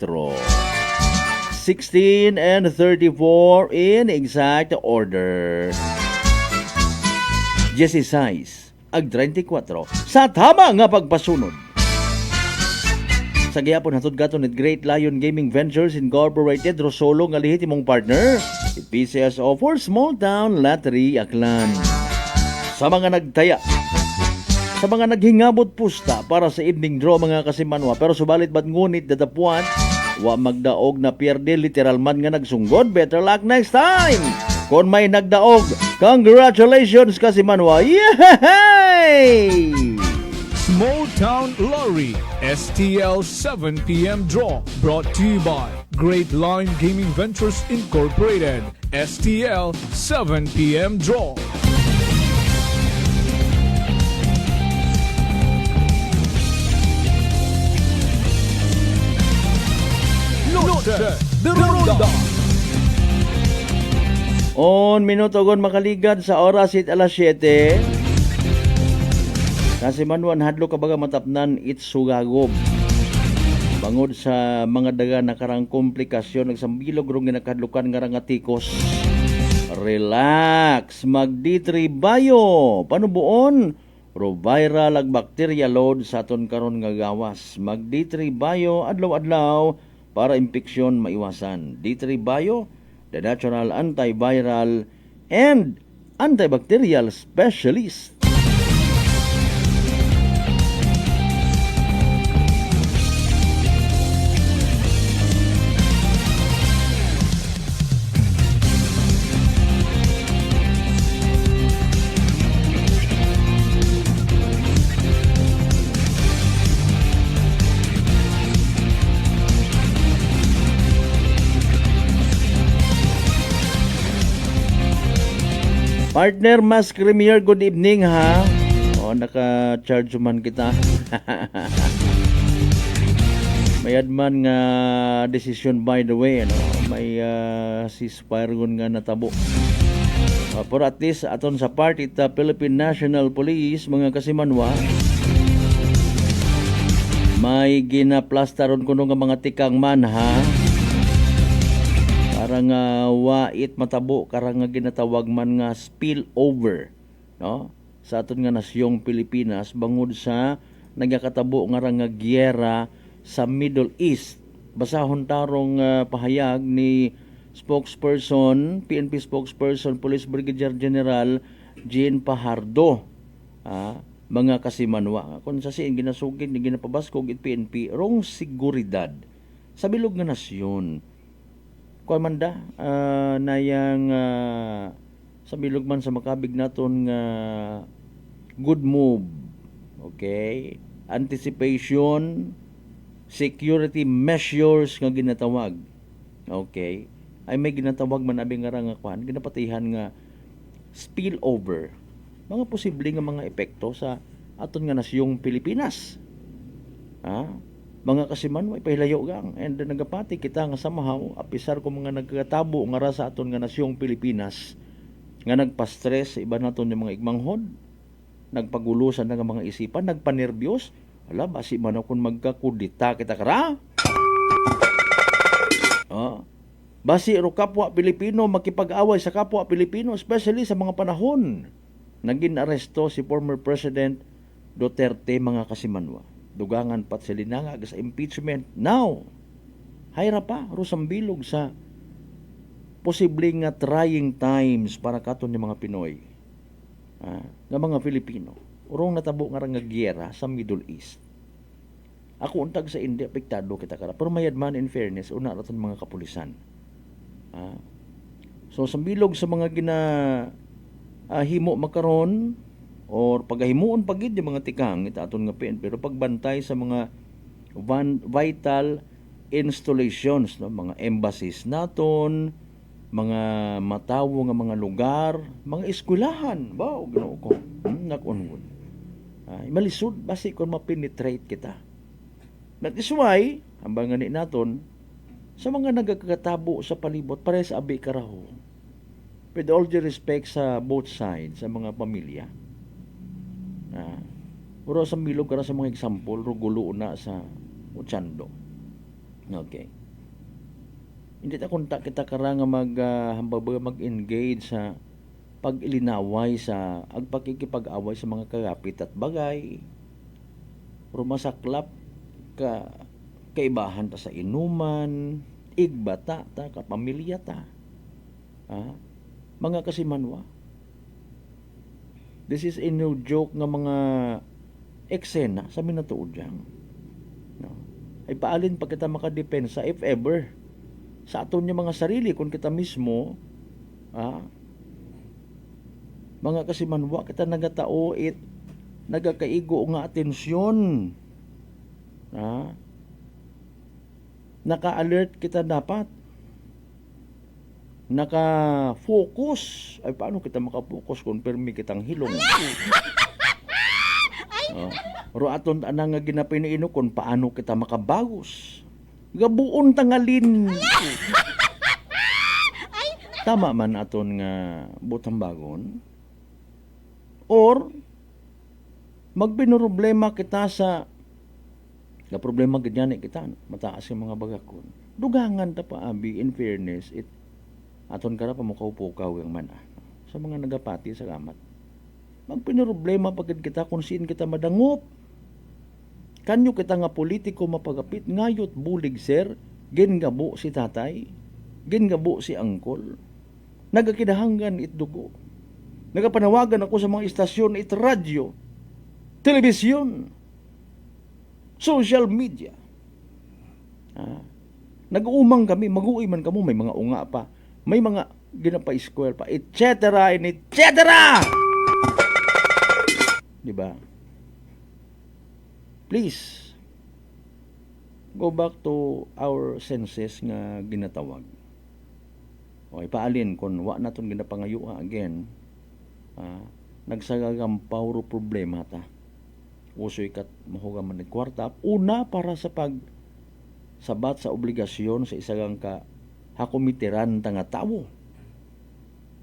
16 and 34 in exact order. 16 ag 34 sa tama nga pagpasunod. Sa gihapon hatod gaton ni Great Lion Gaming Ventures Incorporated, Rosolo nga lehitimong partner, PCSO for Small Town Lottery Aklan. Sa mga nagtaya, sa mga naghingabot pusta para sa evening draw mga kasimanwa, pero subalit ba't ngunit dadapuan, wa magdaog na pierde, literal man nga nagsunggod. Better luck next time! Kung may nagdaog, congratulations kasimanwa! Yay! Small Town Lottery STL 7 p.m. draw brought to you by Great Line Gaming Ventures Incorporated. STL 7 p.m. draw. Norte de Ronda. On minuto gon makaligad sa oras it alas 7. Kasi manuan hadlo kabaga matapnan it sugagob. Bangod sa mga daga nakarang komplikasyon nagsambilog rong ginakadlukan nga nga tikos. Relax, magditribayo. Panubuon Pero viral ag bacteria load sa aton karon nga gawas. Mag D3 Bio adlaw-adlaw para impeksyon maiwasan. D3 Bio, the natural antiviral and antibacterial specialist. Partner Mas Premier, good evening ha. O, naka-charge man kita. Mayad man nga decision by the way, ano, may ceasefire gun nga natabo. Pero at least aton sa party ta Philippine National Police, mga kasimanwa, may ginaplastaron kuno nga mga tikang man ha. Karang wait matabo, karang ginatawag man nga spillover, no? Sa aton nga nasyong Pilipinas bangod sa nagakatabo nga nga giyera sa Middle East. Basahon tarong pahayag ni spokesperson, PNP spokesperson, Police Brigadier General Jean Pajardo. Mga kasimanwa, kung sa siin ginasugid ni ginapabaskog it PNP rong seguridad sa bilog nga nasyon. Manda nayang sa bilog man sa makabig naton nga good move, okay, anticipation, security measures nga ginatawag, okay, ay may ginatawag man abing nga kwan, ginapatihan nga spillover, mga posible nga mga epekto sa aton nga nasyong Pilipinas. Mga kasiman, may pahilayo gang and nagapati kita nga samahaw apisar ko mga nagkatabo nga ra sa aton nga nasyong Pilipinas nga nagpa-stress sa iba naton yung mga igmanghod, nagpagulusan na nga mga isipan, nagpanerbiyos. Ala, basi man akong magkakudita kita kara. Basi ro kapwa Pilipino makipag-away sa kapwa Pilipino, especially sa mga panahon naging aresto si former President Duterte, mga kasimanwa. Dugangan pat sa linanga sa impeachment. Now, hayra pa rusambilog sa posibleng nga trying times para katon ni mga Pinoy, nga mga Filipino. Urong natabo nga nga giyera sa Middle East. Ako untag sa India, apektado kita kara. Pero mayad man, in fairness, una raton mga kapulisan. So, sambilog sa mga himo makaron, or pagahimuon pagid yung mga tikang ita aton nga PNP, pero pagbantay sa mga vital installations, no, mga embassies naton, mga matawo nga mga lugar, mga eskwelahan, ba Ginoo ko, nakunod. Malisod basi kon ma-penetrate kita. That is why ambang ni naton sa mga nagakatabo sa palibot pare sa abi karaho. With all due respect sa both sides, sa mga pamilya. Pero sa milog kara sa mga example, rugulo na sa Uchando. Okay. Hindi ta kontak kita kara nga mag-engage sa pag-ilinaway sa agpakikipag-away sa mga kagapit at bagay. Pero masaklap ka kaibahan ta sa inuman, igbata ta, kapamilya ta. Mga kasimanwa. This is a no joke nga mga eksena sa minatuod dyan. No? Ay paalin pa kita makadepensa if ever sa aton yung mga sarili kung kita mismo mga kasimanwa kita nagatao nagakaigo nga atensyon, naka-alert kita dapat, naka-focus. Ay paano kita maka-focus kung permi kitang hilong? Ro aton anang nga ginapiniino kung paano kita makabagos. Gabuon tangalin. Tama man aton nga butang bagon. Or magpinoproblema kita sa problema ganyan kita mataas yung mga bagakon. Dugangan ta pa abi, in fairness, aton kara pa mukaw-pukaw yung mana sa mga nagapati sa kamat. Magpinoproblema pagid kita kung siin kita madangop. Kanyo kita nga politiko mapagapit ngayot bulig sir, gingabo si tatay, gingabo si angkol. Nagakidahanggan itdugo. Nagapanawagan ako sa mga istasyon, radyo, telebisyon, social media. Nag-uumang kami, mag-uwi man kamo, may mga unga pa, may mga ginapa-square pa, etc. and etc. Diba? Please, go back to our senses nga ginatawag. O ipaalin kung wa naton ginapangayuha again, nagsagagang pawro problema ta. Usoy kat mahugaman ni kwarta. Una para sa sabat sa obligasyon sa isagang ka hakumitiran ta nga tawo.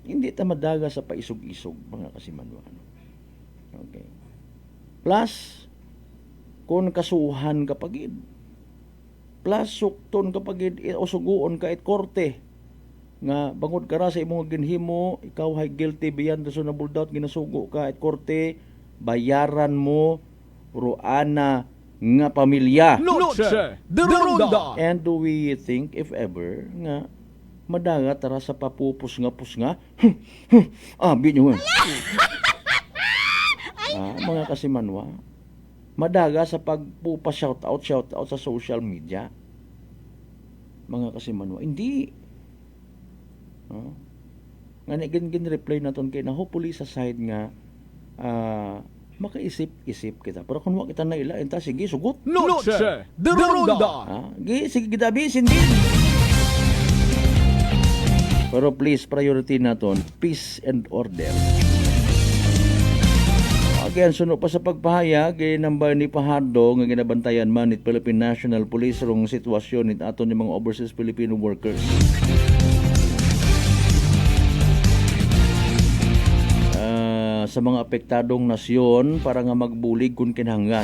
Hindi ta madaga sa paisog-isog mga kasimanwan. Okay. Plus, kung kasuhan kapagid. Plus, sukton kapagid, o suguon ka it korte. Nga, bangod ka ra sa imong ginhimo, ikaw hay guilty beyond reasonable doubt, ginasugo ka it korte, bayaran mo, ruana nga pamilya. Noche de Ronda. And do we think, if ever, nga, madaga tara sa papupus nga, binyo. Mga kasimanwa, madaga sa pagpupa shoutout sa social media. Mga kasimanwa, hindi. Nga gin-reply naton kay na hopefully sa side nga makaisip-isip kita. Pero kung wa kita naila, enta sige sugot. Noche de Ronda. Sige gidabisin din. Pero please, priority naton peace and order. Again, suno pa sa pagpahayag, nambay ni Pahardo nga ginabantayan man ni Philippine National Police rong sitwasyon nit aton ni mga overseas Filipino workers. Sa mga apektadong nasyon para nga magbulig kung kinahanglan.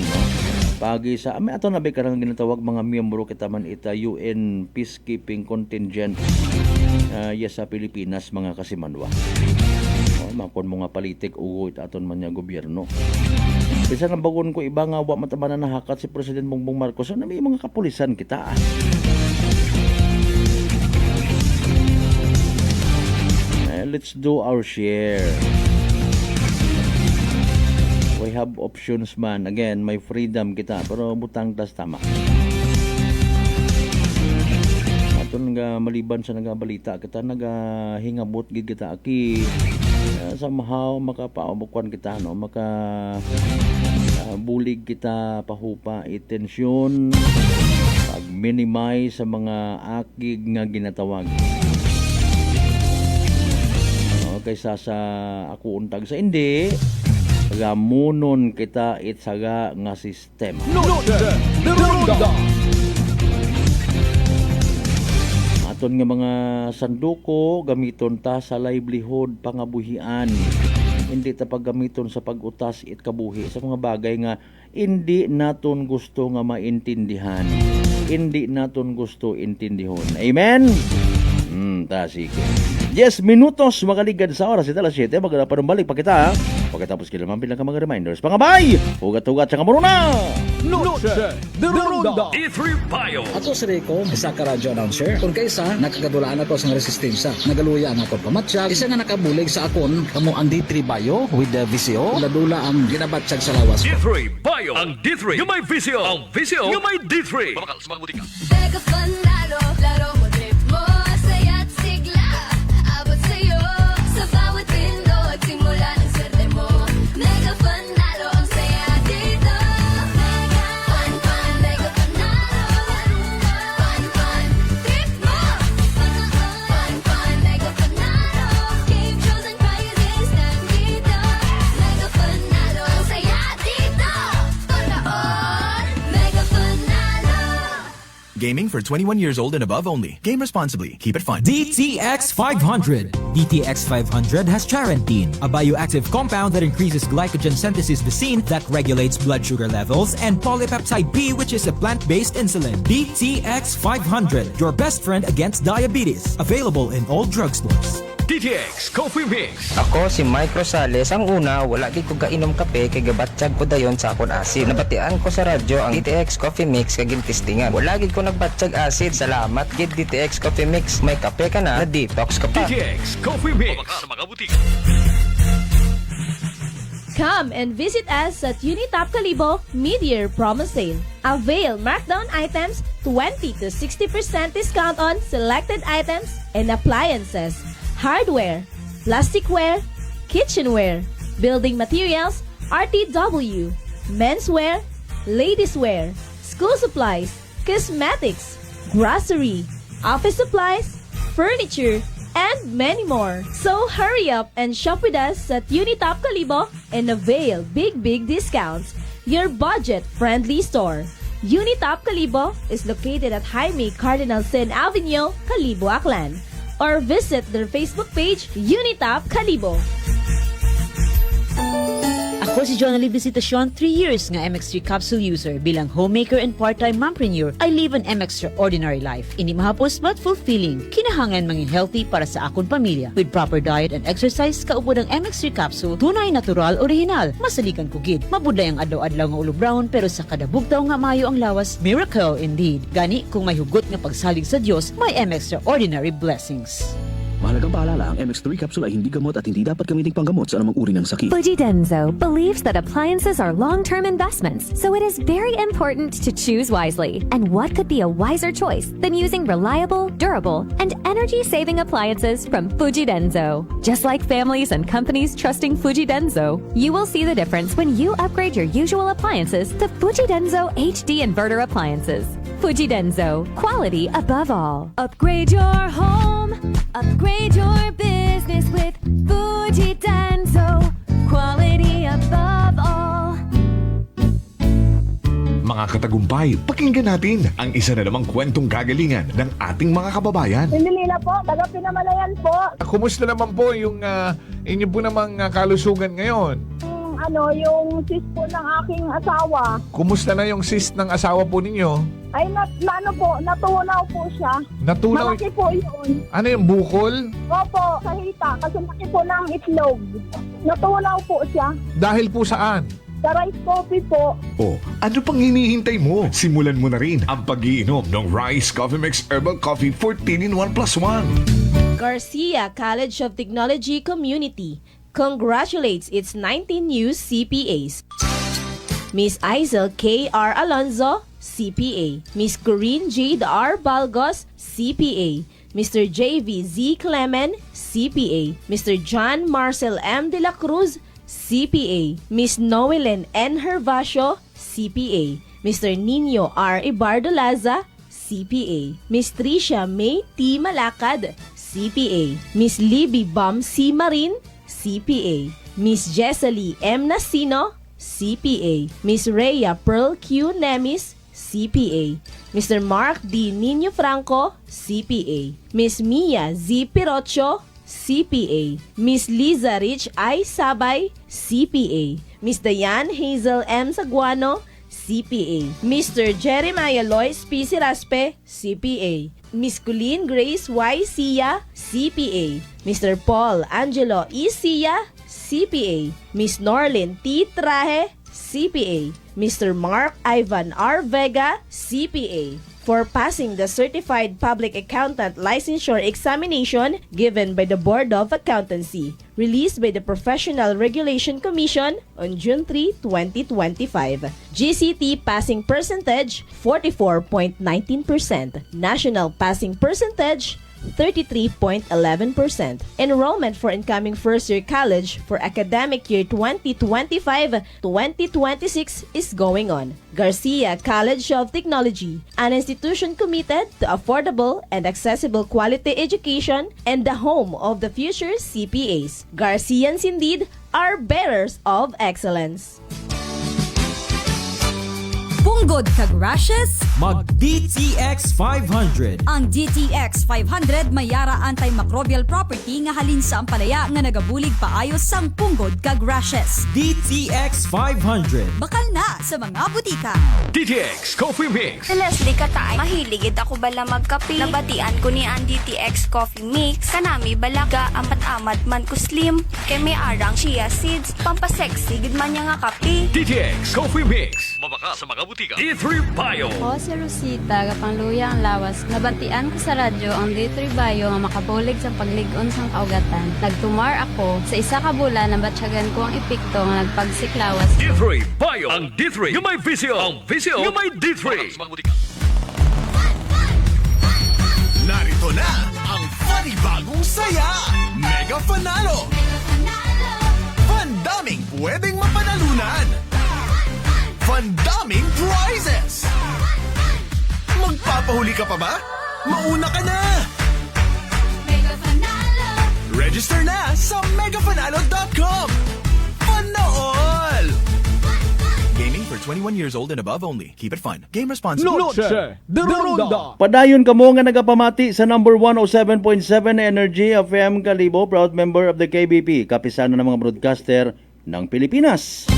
Pagi sa ato na ba karang ginatawag mga miyembro kita man ita UN peacekeeping contingent sa Pilipinas mga kasimanwa. Makon mga politik ugo aton man niya gobyerno. Bisa na bagon ko iba nga wa matabanan na hakat si President Bongbong Marcos na may mga kapulisan kita. Let's do our share. We have options man. Again, may freedom kita. Pero butang tas tama. Aton nga maliban sa nagabalita kita, nagahingabot gid kita aki. Somehow makapaumukuan kita, no? Bulig kita pahupa itensyon, pag-minimize sa mga akig nga ginatawag. Kaysa sa ako untag sa hindi, gamunon kita itsaga nga sistema. Aton nga mga sanduko gamiton ta sa livelihood pangabuhian. Hindi ta paggamiton sa pag-utas it kabuhi sa mga bagay nga hindi naton gusto nga maintindihan. Hindi naton gusto intindihon. Amen. Sige. 10 minutos makaligad sa oras ito alas 7 magpanumbalik pa kita pagkatapos kailangan bilang ka mga reminders pangabay hugat-hugat sa kamuruna Noche de Ronda. E3 Bio. Ako si Rico, isa ka radyo announcer. Kung kaysa, nakagadulaan ako sa resistensya. Nagaluya ang akong pamatsyag. Isa nga nakabulig sa akon, kamo ang D3 Bio with the VCO. Ladula ang ginabatsag sa lawas ko. D3 Bio. Ang D3 yung may VCO. Ang VCO yung may D3. Babakal sa mga butika. Mega fun lalo, laro mo, trip mo, saya't sigla. Abot sa'yo, sa bawat pindot, simula ng swerte mo. Mega fun lalo, ang saya dito. Mega fun, fun, mega fun lalo. Fun, fun, trip mo. Fun, fun, mega fun lalo. Game shows and prizes nandito. Mega fun lalo, ang saya dito. Panood, mega fun lalo. Gaming for 21 years old and above only. Game responsibly. Keep it fun. DTX 500. DTX 500 has charantine, a bioactive compound that increases glycogen synthesis vacine that regulates blood sugar levels, and polypeptide B, which is a plant-based insulin. DTX 500, your best friend against diabetes. Available in all drugstores. DTX Coffee Mix. Ako si Mike Rosales. Ang una, wala gid ko kainom kape kay gabatsyag ko dayon sa akon acid. Nabatian ko sa radyo ang DTX Coffee Mix kag gintistingan. Wala gid ko nagbatsyag acid. Salamat gid DTX Coffee Mix. May kape ka na detox ka pa. DTX Coffee Mix. Sa mga butika. Come and visit us at Unitop Kalibo Mid-Year Promo Sale. Avail markdown items 20 to 60% discount on selected items and appliances, hardware, plasticware, kitchenware, building materials, RTW, menswear, ladieswear, school supplies, cosmetics, grocery, office supplies, furniture, and many more. So hurry up and shop with us at Unitop Kalibo and avail big discounts. Your budget-friendly store. Unitop Kalibo is located at Jaime Cardinal Sin Avenue, Kalibo, Aklan. Or visit their Facebook page, Unitop Kalibo. Ako si Jonalyn Visitacion, 3 years nga MX3 capsule user. Bilang homemaker and part-time mompreneur, I live an extraordinary life. Hindi mahapos but fulfilling. Kinahangan mangin healthy para sa akon pamilya. With proper diet and exercise, kaupod ang MX3 capsule, tunay, natural, original. Masalikan ko gid. Mabudlay ang adlaw-adlaw nga ulo brown, pero sa kada bugtaw nga mayo ang lawas, miracle indeed. Gani, kung may hugot nga pagsalig sa Dios, may extraordinary blessings. Mahalagang paalala, ang MX3 capsule ay hindi gamot at hindi dapat gamiting panggamot sa anumang uri ng sakit. Fujidenzo believes that appliances are long-term investments, so it is very important to choose wisely. And what could be a wiser choice than using reliable, durable, and energy-saving appliances from Fujidenzo? Just like families and companies trusting Fujidenzo, you will see the difference when you upgrade your usual appliances to Fujidenzo HD inverter appliances. Fujidenzo, quality above all. Upgrade your home, upgrade your business with Fujidenzo, quality above all. Mga katagumpay, pakinggan natin ang isa na namang kwentong kagalingan ng ating mga kababayan. Lila po, taga Pinamalayan po. Kumusta naman po yung inyo po namang kalusugan ngayon? Yung sis po ng aking asawa. Kumusta na yung cyst ng asawa po ninyo? Ay, natunaw po siya. Natunaw? Malaki po yun. Ano yung bukol? Opo, sa hita. Kasi laki po ng itlog. Natunaw po siya. Dahil po saan? Sa rice coffee po. Oh, ano pang hinihintay mo? Simulan mo na rin ang pag-iinom ng Rice Coffee Mix Herbal Coffee 14-in-1+1. Garcia College of Technology Community congratulates its 19 new CPAs. Miss Isel K.R. Alonzo, CPA. Miss Corinne J. R. Balgos, CPA. Mr. J.V. Z. Clemen, CPA. Mr. John Marcel M. De La Cruz, CPA. Miss Noelen N. Hervasio, CPA. Mr. Nino R. Ibardolaza, CPA. Miss Tricia May T. Malakad, CPA. Miss Libby Bam C. Marin, CPA. Miss Jesselie M. Nasino, CPA. Miss Rhea Pearl Q. Nemis, CPA. Mr. Mark D. Nino Franco, CPA. Miss Mia Z. Pirocho, CPA. Miss Liza Rich I. Sabay, CPA. Miss Diane Hazel M. Saguano, CPA. Mr. Jeremiah Lois P. Siraspe, CPA. Miss Colleen Grace Y. Sia, CPA. Mr. Paul Angelo E. Sia, CPA. Miss Norlin T. Traje, CPA. Mr. Mark Ivan R. Vega, CPA. For passing the Certified Public Accountant Licensure Examination given by the Board of Accountancy, released by the Professional Regulation Commission on June 3, 2025. GCT passing percentage 44.19%. National passing percentage 33.11%. Enrollment for incoming first-year college for academic year 2025-2026 is going on. Garcia College of Technology, an institution committed to affordable and accessible quality education and the home of the future CPAs. Garcians indeed are bearers of excellence. punggod kag rashes? Mag DTX 500. Ang DTX 500 may yara antimicrobial property nga halin sa ampalaya nga nagabulig paayos sang punggod kag rashes. DTX 500. Bakal na sa mga butika. DTX Coffee Mix. Si Leslie Katay, mahiligid ako bala magkape. Nabatian ko ni ang DTX Coffee Mix. Kanami balaga, amat-amat man ko slim. Kay may arang chia seeds, pampasexy, gid man niya nga kape. DTX Coffee Mix. Mabaka sa mga butika. D3 Bio. Ako si Rosita, kapangluya ang lawas. Nabatian ko sa radyo ang D3 Bio nga makabulig sa pagligon sang kaugatan. Nagtumar ako sa isa ka bulan nabatsyagan ko ang epekto nga nagpagsiklawas. D3 Bio. Ang D3 yung may visio. Ang visio yung may D3. Mabaka sa mga butika. Narito na ang funny bagong saya. Mega Fanalo. Pandaming pwedeng mapanalunan. Pandaming prizes. Magpapahuli ka pa ba? Mauna ka na. Register na sa megafanalo.com. Panool! Gaming for 21 years old and above only. Keep it fun. Game responsibly. Noche de Ronda. Padayon kamo nga nagapamati sa number 107.7 Energy FM Kalibo, proud member of the KBP, kapisanan ng mga broadcaster ng Pilipinas.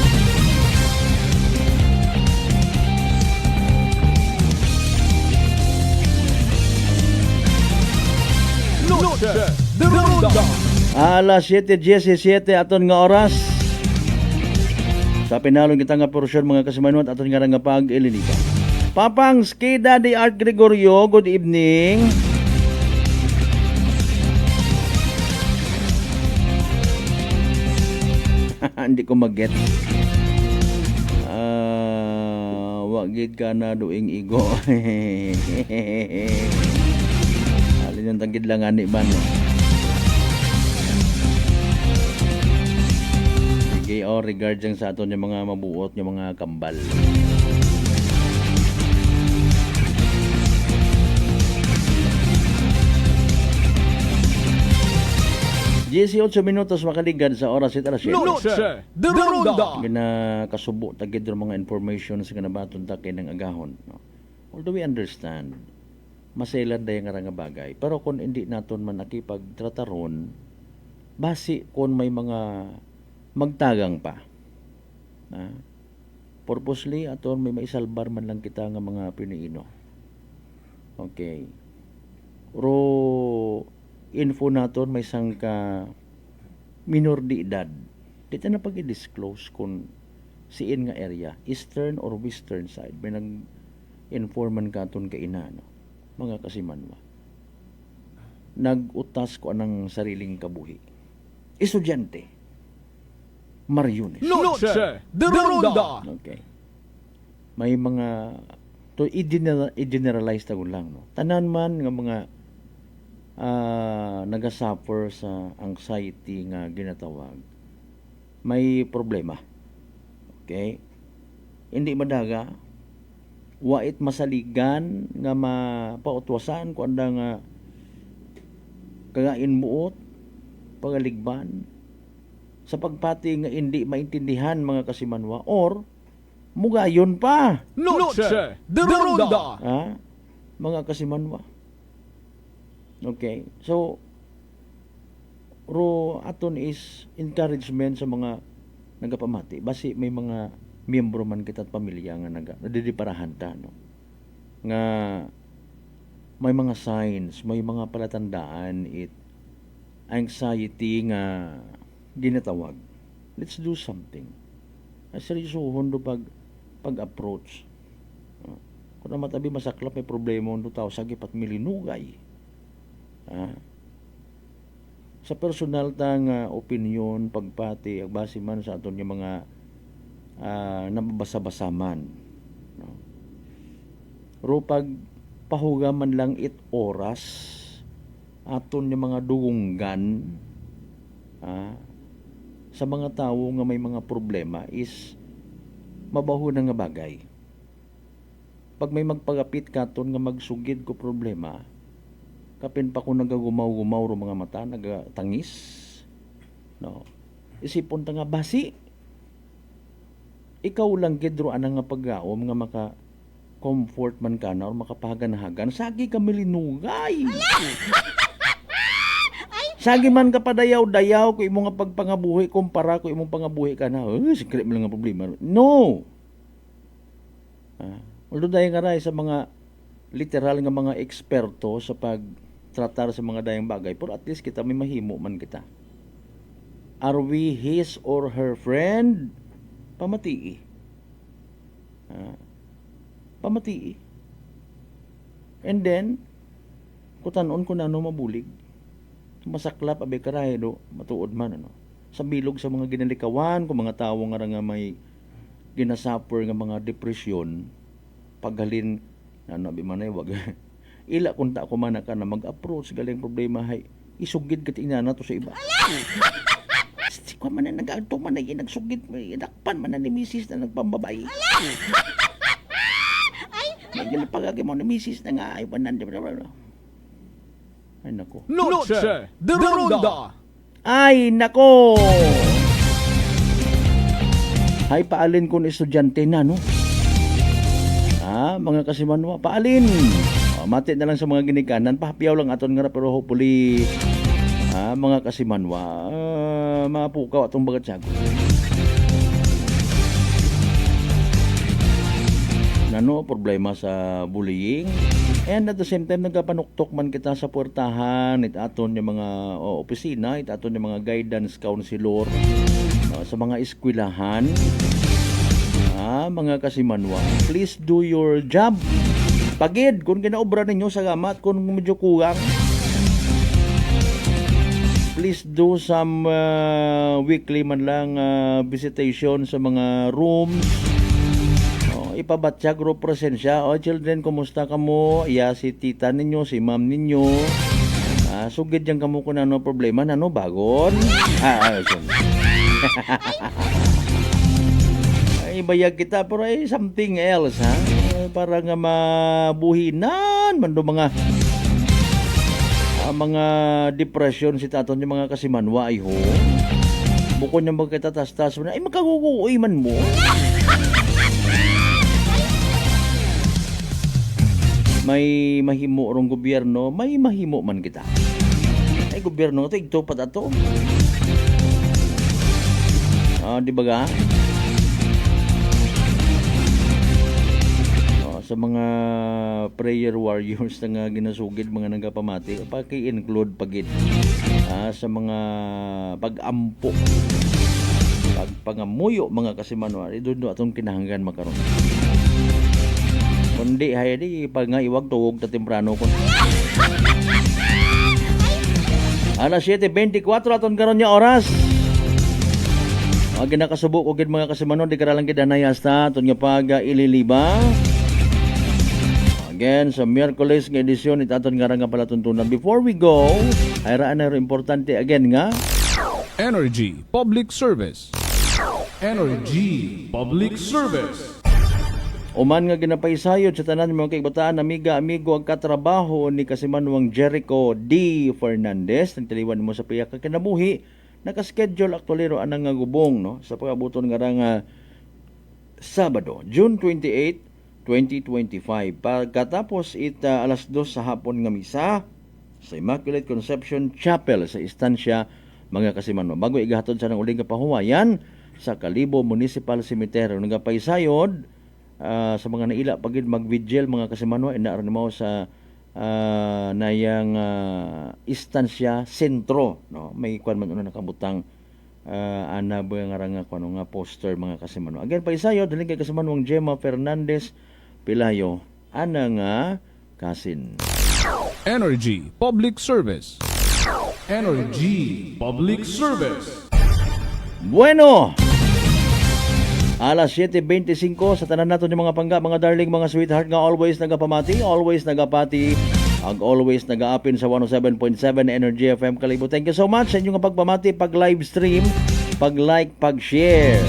Noche de Ronda. Alas 7:17 aton nga oras. Sa pinalong kita nga porsyon mga kasimanot aton nga nga pag-ilinikan. Papang Skida de Art Gregorio, good evening. Hindi ko mag-get. Wagid ka na doing igo. Alin yung tanggid lang ani man. Sige, regard dyan sa aton yung mga mabuot, yung mga kambal. J.C. 8 minutos makaligad sa oras ito alas 7. Noche de Ronda. Kasubo tagid yung mga information sa kanabaton takay ng agahon. No? Although we understand, masailan dayon nga bagay. Pero kung hindi naton man nakipagtrataron, basi kung may mga magtagang pa. Purposely aton may maisalbar man lang kita nga mga Pinoy. Okay. Ro info naton may sangka minor de edad. Dito na pag-i-disclose kung siin nga area, eastern or western side, may nag-informan katon ka ina, no? Mga kasimanwa. Nag-utas ko anang sariling kabuhi. Estudyante. Mariones. Noche de Ronda. Okay. May mga to i-generalize tagon lang, no. Tanan man nga mga nagasuffer sa anxiety nga ginatawag, may problema. Okay? Hindi madaga, wait masaligan nga mapautwasan kung anda nga kagain muot, pagaligban, sa pagpati nga hindi maintindihan mga kasimanwa, or mugayon pa. Noche de Ronda. Mga kasimanwa. Okay, so ro aton is encouragement sa mga nagapamati. Basi may mga miyembro man kita at pamilya nga nadidiparahan ta, no? Nga may mga signs, may mga palatandaan anxiety nga ginatawag. Let's do something. Seryosohon do pag-approach. Kung na matabi masaklap may problema do tao sagipat milinugay. Sa personal tang opinion, pagpati, agbasi man sa aton yung mga nababasa-basa man. No? Ro pag pahuga man lang oras, aton yung mga dugunggan sa mga tao nga may mga problema is mabaho na nga bagay. Pag may magpagapit katon nga magsugid ko problema, kapin pa kung nagagumaw-gumaw ro mga mata, nagatangis, no? Isipon ta nga basi ikaw lang gidro anang nga paggaom nga maka comfort man ka na or makapahagan-hagan, sagi ka milinugay. Sagi man ka padayaw-dayaw kung imo nga pagpangabuhi kumpara kung imong pangabuhi ka na, secret mo lang nga problema. No! Although dahil nga rin sa mga literal nga mga eksperto sa pagtratar sa mga dayang bagay, pero at least kita may mahimo man kita. Are we his or her friend? Pamatii. Pamatii. And then, kutanon ko na mabulig. Masaklap, abe karay, matuod man, sa bilog sa mga ginalikawan, kung mga tao nga may ginasuffer nga mga depresyon, paghalin, abi manay, wag, ila kung ta ko man ka na mag-approach, galing problema, hay, isugid ka tingnan na to sa iba. Ko man na nag-agto man na nagsugid, inakpan man na ni misis na nagpambabay. May pagagi mo ni misis na nga, ay panan, ay nako. Noche de Ronda. Ay nako. Ay paalin kun estudyante na, no? Mga kasimanwa, paalin. Mati na lang sa mga ginikanan, pahapiyaw lang aton nga pero hopefully mga kasimanwa, mapukaw atong bagat siya. Nano problema sa bullying. And at the same time, nagkapanuktok man kita sa puwertahan, itaton yung mga opisina, itaton yung mga guidance counselor, sa mga eskwelahan, mga kasimanwa. Please do your job. Pagid, kung kinaobra ninyo sa gamat, kung medyo kulang, please do some weekly man lang visitation sa mga rooms. Ipabatya, group presensya. Children, kumusta ka mo? Si tita ninyo, si ma'am ninyo. Sugid dyan ka mo kung ano problema. Ano, bagon? Ibayag kita, pero something else, ha? Para nga mabuhinan man do mga depression si taton yung mga kasimanwa, ay ho. Bukod niya magkitatas-tas, ay magkaguguoy man mo. May mahimo rong gobyerno, may mahimo man kita. Ay gobyerno ito, ito pa dato. Di ba ga? Sa mga prayer warriors na nga ginasugid, mga nagapamati, paki-include pagid sa mga pag-ampo, pagpangamuyo mga kasimanwa, doon atong kinahanggan makaroon. Kundi hay di pag nga iwag tuwog ta temprano kon. Alas 7:24 aton karon nya oras. Agi nakasubok og mga kasimanon di karalang gid anay hasta aton nga pag ililiba. Again sa Miyerkules nga edisyon itaton nga nga palatuntunan. Before we go, ay raan na importante again nga Energy Public Service. Energy Public Service. Uman nga ginapaysayod sa tanan mga kaibataan, amiga, amigo, ang katrabaho ni Kasimanwang Jericho D. Fernandez, nagtaliwan mo sa piyak kinabuhi, nakaschedule aktualero anang nga gubong, no? Sa pagabuton nga Sabado, June 28, 2025. Pagkatapos alas 2 sa hapon nga misa sa Immaculate Conception Chapel sa Estancia, mga Kasimanwa. Bago igahatod sa nang uling kapahuwayan sa Kalibo Municipal Cemetery, nagapaysayod sa mga naila pagid mag-vigil mga Kasimanwa, inaaran mo sa nayang Estancia Sentro, no? May kwan man una nakabutang ana ba nga ranga kuno nga poster mga Kasimanwa. Again paisayo dili kay Kasimanwang Gemma Fernandez Pilayo ana nga kasin. Energy Public Service. Energy Public Service. Bueno, alas 7:25 sa tanan nato ni mga pangga, mga darling, mga sweetheart nga always nagapamati, always nagapati, ag always nagaapin sa 107.7 Energy FM Kalibo. Thank you so much sa inyong pagpamati, pag-live stream, pag-like, pag-share.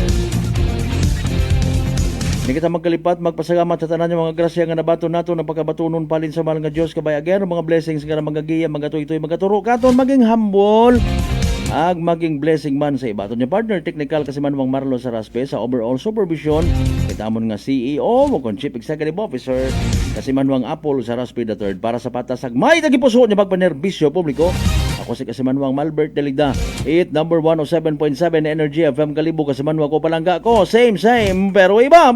Hindi kita magkalipat, magpasalamat sa tanan yung mga grasya nga nabato nato na pagkabatunon palin sa mahal nga Diyos. Kabay again, mga blessings nga magagiya, magatuy-tuy, magaturo katon, maging humble. ag maging blessing man sa iba. Aton niya partner technical kasi Manuang Marlo Saraspe sa overall supervision. Kitamon nga CEO mo kon Chief Executive Officer kasi Manuang Apple Saraspe III para sa patasag may tagipuso niya pagpanerbisyo publiko. Ako si Kasimanwang Malbert Deligda. It number 107.7 Energy FM Kalibo Kasimanwang ko palangga ko. Same pero iba.